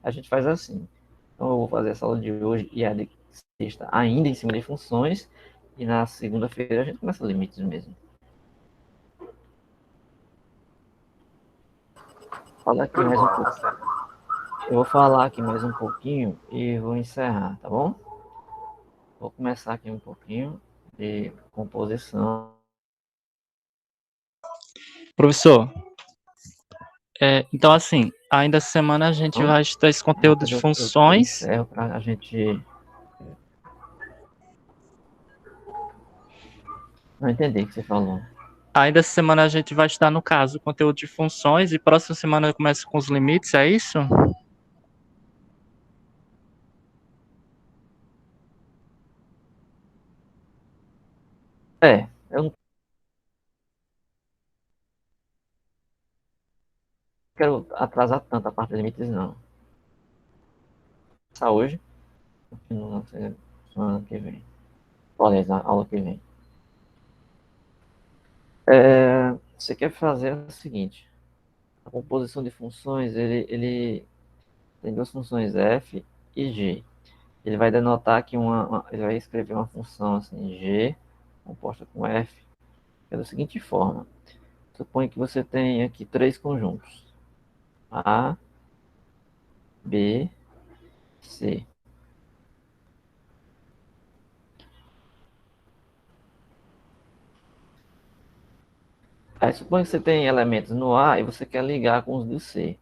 A gente faz assim. Então eu vou fazer essa aula de hoje e a de sexta ainda em cima de funções e na segunda-feira a gente começa limites mesmo. Fala aqui mais um pouco. Eu vou falar aqui mais um pouquinho e vou encerrar, tá bom? Vou começar aqui um pouquinho de composição. Professor, então assim, ainda essa semana a gente vai estudar esse conteúdo de Eu funções. encerro para a gente. Não entendi o que você falou. Ainda essa semana a gente vai estudar, no caso, o conteúdo de funções e próxima semana começa com os limites, é isso? Eu não quero atrasar tanto a parte de limites, não. começar hoje, continua semana que vem. Aliás, na aula que vem. Você quer fazer o seguinte: a composição de funções, ele tem duas funções f e g. Ele vai denotar que ele vai escrever uma função assim, g composta com f, é da seguinte forma. Suponha que você tem aqui três conjuntos: A, B, C. Aí suponha que você tem elementos no A e você quer ligar com os do C,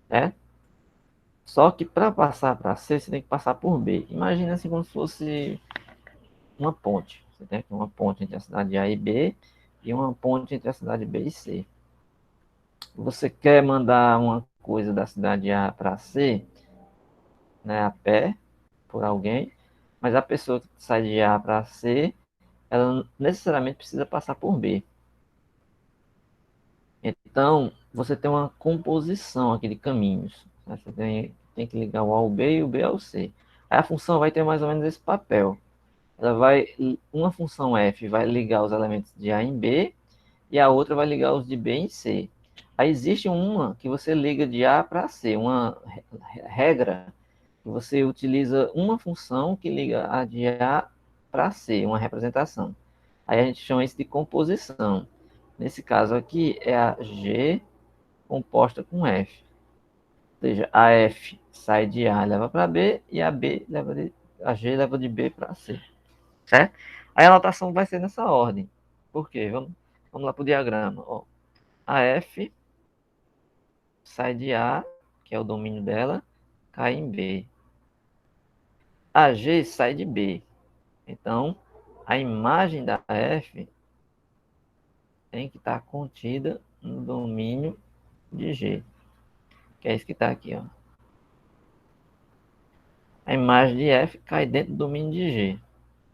né? Só que para passar para C, você tem que passar por B. Imagina assim como se fosse uma ponte. Você tem aqui uma ponte entre a cidade A e B e uma ponte entre a cidade B e C. Você quer mandar uma coisa da cidade A para C, né, a pé, por alguém, mas a pessoa que sai de A para C, ela necessariamente precisa passar por B. Então, você tem uma composição aqui de caminhos. Você tem que ligar o A ao B e o B ao C. Aí a função vai ter mais ou menos esse papel. Uma função f vai ligar os elementos de A em B e a outra vai ligar os de B em C. Aí existe uma que você liga de A para C, uma regra que você utiliza uma função que liga a de A para C, uma representação. Aí a gente chama isso de composição. Nesse caso aqui é a G composta com F. Ou seja, a F sai de A e leva para B e a G leva de B para C. Certo? Aí a anotação vai ser nessa ordem. Por quê? Vamos lá para o diagrama. Ó, a F sai de A, que é o domínio dela, cai em B. A G sai de B. Então, a imagem da F tem que estar contida no domínio de G. Que é isso que está aqui, ó. A imagem de F cai dentro do domínio de G.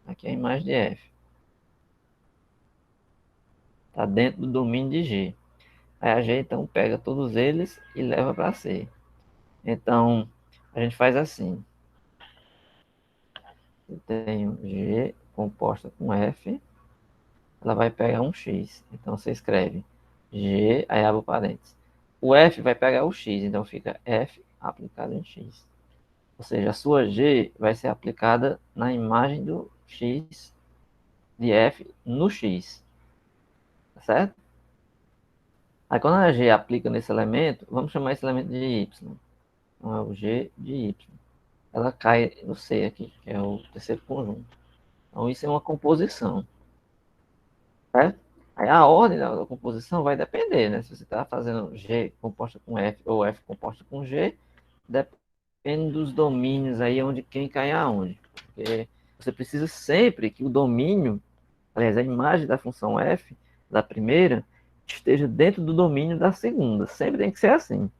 Aqui é a imagem de F. Está dentro do domínio de G. Aí a G, então, pega todos eles e leva para C. Então, a gente faz assim. Eu tenho G composta com F. Ela vai pegar um X. Então, você escreve G, aí abre o parênteses. O F vai pegar o X. Então, fica F aplicado em X. Ou seja, a sua G vai ser aplicada na imagem do X de F no X. Tá certo? Aí quando a G aplica nesse elemento, vamos chamar esse elemento de Y. Então é o G de Y. Ela cai no C aqui, que é o terceiro conjunto. Então isso é uma composição. Certo? Aí a ordem da composição vai depender, né? Se você está fazendo G composta com F ou F composta com G, depende dos domínios aí onde quem cai aonde. Porque você precisa sempre que o domínio, aliás, a imagem da função f, da primeira, esteja dentro do domínio da segunda. Sempre tem que ser assim.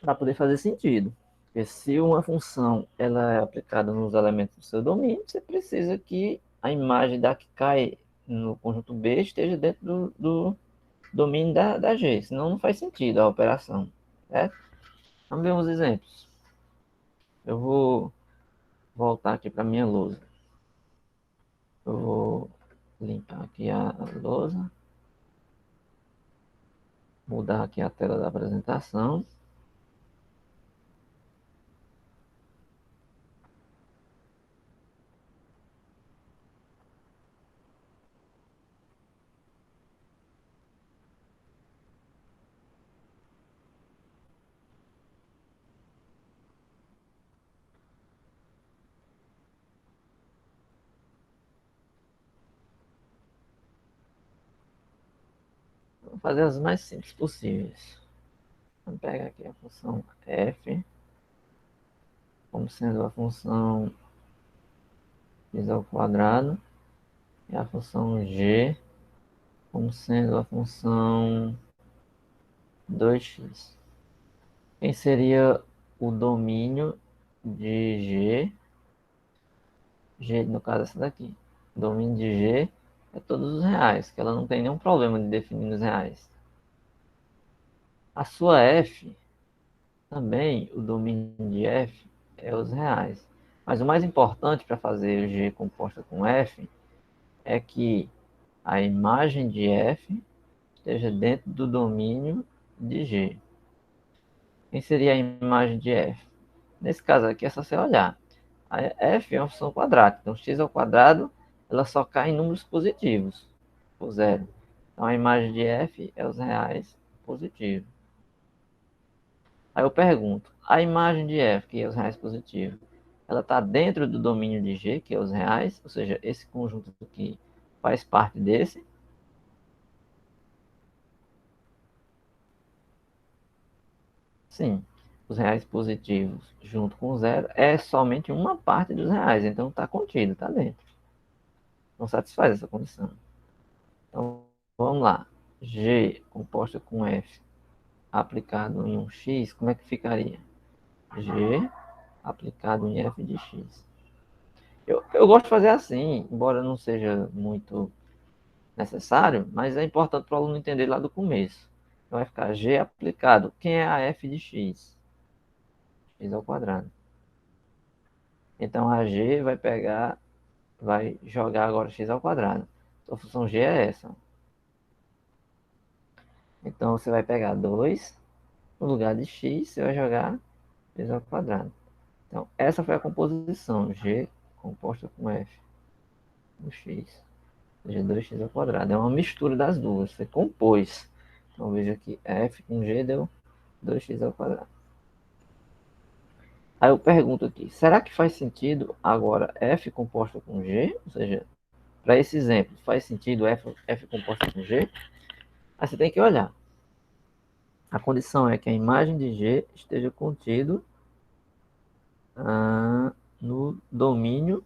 Para poder fazer sentido. Porque se uma função ela é aplicada nos elementos do seu domínio, você precisa que a imagem da que cai no conjunto B esteja dentro do domínio da G. Senão não faz sentido a operação. Certo? Vamos ver uns exemplos. Eu vou voltar aqui para minha lousa. Eu vou limpar aqui a lousa. Mudar aqui a tela da apresentação. Vou fazer as mais simples possíveis. Vamos pegar aqui a função f como sendo a função x ao quadrado e a função g como sendo a função 2x. Quem seria o domínio de g? G, no caso, essa daqui. O domínio de g é todos os reais, que ela não tem nenhum problema de definir nos reais. A sua f também o domínio de f é os reais. Mas o mais importante para fazer G composta com f é que a imagem de f esteja dentro do domínio de G. Quem seria a imagem de f? Nesse caso aqui é só você olhar. A f é uma função quadrática, então x ao quadrado ela só cai em números positivos, por zero. Então a imagem de f é os reais positivos. Aí eu pergunto, a imagem de f, que é os reais positivos, ela está dentro do domínio de G, que é os reais, ou seja, esse conjunto aqui faz parte desse. Sim, os reais positivos junto com zero é somente uma parte dos reais, então está contido, está dentro. Não satisfaz essa condição. Então, vamos lá. G composta com F aplicado em um X, como é que ficaria? G aplicado em F de X. Eu gosto de fazer assim, embora não seja muito necessário, mas é importante para o aluno entender lá do começo. Então vai ficar G aplicado. Quem é a F de X? X ao quadrado. Então a G vai jogar agora X ao quadrado. Então a função G é essa. Então você vai pegar 2, no lugar de X, você vai jogar X ao quadrado. Então essa foi a composição, G composta com F no X. G 2x ao quadrado. É uma mistura das duas. Você compôs. Então veja que f com g deu 2x ao quadrado. Aí eu pergunto aqui, será que faz sentido agora f composta com g? Ou seja, para esse exemplo, faz sentido f composta com g? Aí você tem que olhar. A condição é que a imagem de g esteja contido no domínio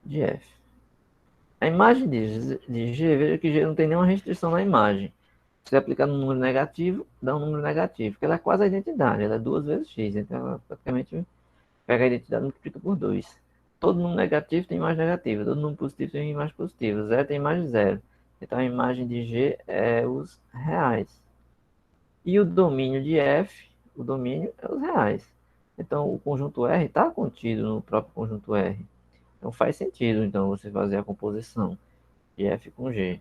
de f. A imagem de G, veja que G não tem nenhuma restrição na imagem. Se aplicar no número negativo, dá um número negativo, porque ela é quase a identidade, ela é 2 vezes x, então ela praticamente pega a identidade e multiplica por 2. Todo número negativo tem imagem negativa, todo número positivo tem imagem positiva, zero tem imagem zero. Então a imagem de G é os reais. E o domínio de F, o domínio é os reais. Então o conjunto R está contido no próprio conjunto R. Então faz sentido então você fazer a composição de F com G.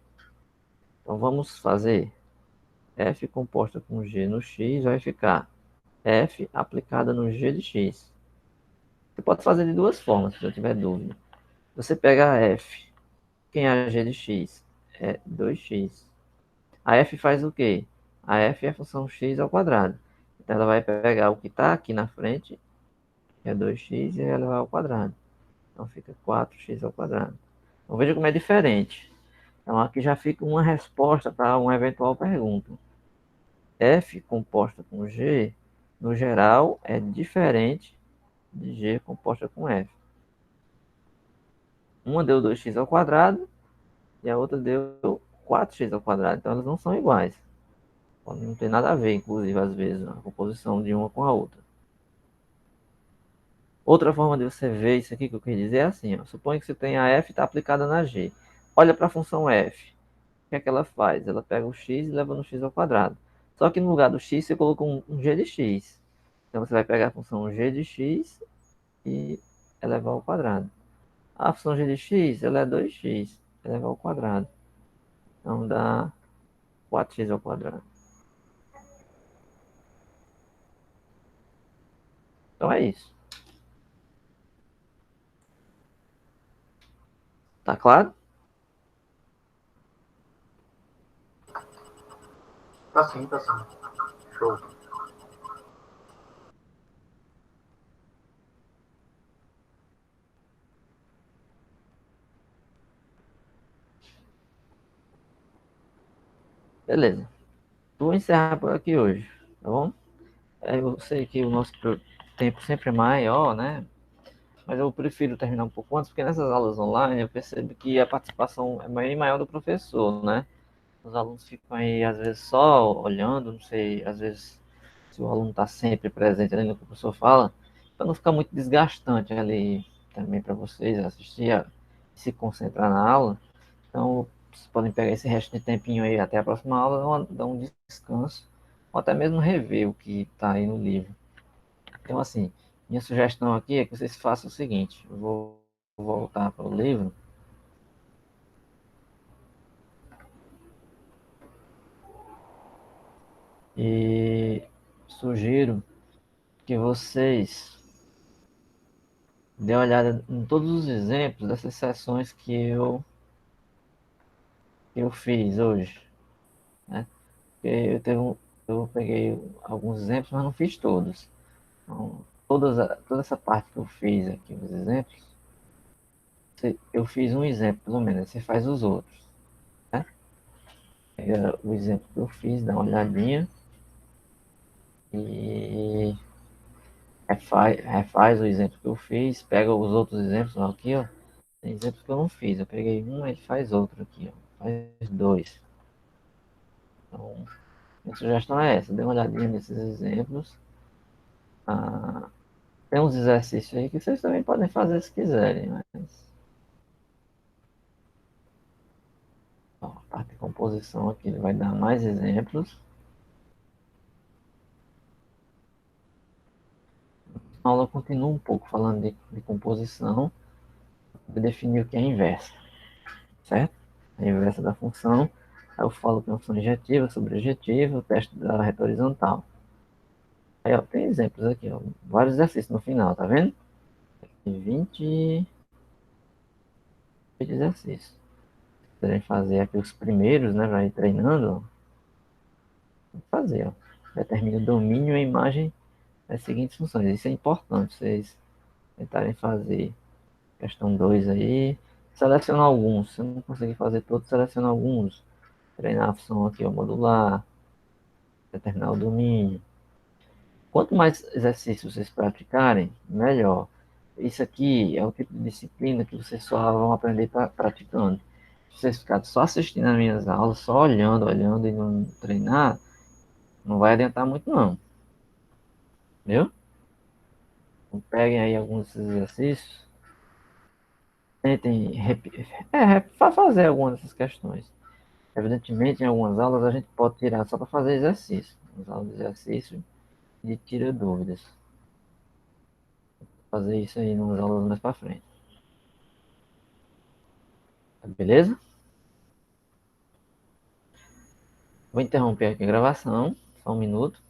Então vamos fazer F composta com G no X vai ficar F aplicada no G de X. Você pode fazer de duas formas, se você tiver dúvida. Você pega a F, quem é a G de X? É 2x. A F faz o quê? A F é a função x ao quadrado. Então ela vai pegar o que está aqui na frente, que é 2x, e ela vai ao quadrado. Então fica 4x ao quadrado. Então veja como é diferente. Então aqui já fica uma resposta para uma eventual pergunta. F composta com G, no geral, é diferente de G composta com F. Uma deu 2x ao quadrado e a outra deu 4x ao quadrado. Então elas não são iguais. Podem não ter nada a ver, inclusive, às vezes, a composição de uma com a outra. Outra forma de você ver isso aqui que eu quis dizer é assim, ó. Suponha que você tem a F está aplicada na G. Olha para a função F. O que é que ela faz? Ela pega o x e leva no x ao quadrado. Só que no lugar do x você colocou um g de x. Então você vai pegar a função g de x e elevar ao quadrado. A função g de x ela é 2x elevar ao quadrado. Então dá 4x ao quadrado. Então é isso. Tá claro? Tá sim, tá sim. Show. Beleza. Vou encerrar por aqui hoje, tá bom? Eu sei que o nosso tempo sempre é maior, né? Mas eu prefiro terminar um pouco antes, porque nessas aulas online eu percebo que a participação é bem maior do professor, né? Os alunos ficam aí, às vezes, só olhando, não sei, às vezes, se o aluno está sempre presente ali no que o professor fala, para não ficar muito desgastante ali também para vocês assistir e se concentrar na aula. Então, vocês podem pegar esse resto de tempinho aí até a próxima aula, dar um descanso ou até mesmo rever o que está aí no livro. Então, assim, minha sugestão aqui é que vocês façam o seguinte: eu vou voltar para o livro. E sugiro que vocês dêem uma olhada em todos os exemplos dessas sessões que eu fiz hoje, né? Porque eu peguei alguns exemplos, mas não fiz todos. Então, toda essa parte que eu fiz aqui, os exemplos, eu fiz um exemplo, pelo menos, você faz os outros, né? Pega o exemplo que eu fiz, dá uma olhadinha e refaz o exemplo que eu fiz, pega os outros exemplos aqui, ó. Tem exemplos que eu não fiz, eu peguei um, ele faz outro aqui, ó. Faz dois. Então, minha sugestão é essa, dê uma olhadinha nesses exemplos. Ah, tem uns exercícios aí que vocês também podem fazer se quiserem, mas ó, a parte de composição aqui ele vai dar mais exemplos. A aula continua um pouco falando de composição, de definir o que é inversa, certo? A inversa da função, aí eu falo que é uma função injetiva, sobrejetiva, o teste da reta horizontal. Aí, ó, tem exemplos aqui, ó, vários exercícios no final, tá vendo? Tem 20 exercícios. Se quiserem fazer aqui os primeiros, né, vai treinando, ó, fazer, ó. Determina o domínio e imagem das seguintes funções. Isso é importante, vocês tentarem fazer. Questão 2 aí. Selecionar alguns. Se eu não conseguir fazer todos, selecionar alguns. Treinar a função aqui, ó, modular. Determinar o domínio. Quanto mais exercícios vocês praticarem, melhor. Isso aqui é o tipo de disciplina que vocês só vão aprender praticando. Se vocês ficarem só assistindo as minhas aulas, só olhando e não treinar, não vai adiantar muito não. Viu? Então, peguem aí alguns desses exercícios. Tentem fazer algumas dessas questões. Evidentemente, em algumas aulas a gente pode tirar só para fazer exercício. As aulas de exercício e tira dúvidas. Fazer isso aí nas aulas mais para frente. Beleza? Vou interromper aqui a gravação, só um minuto.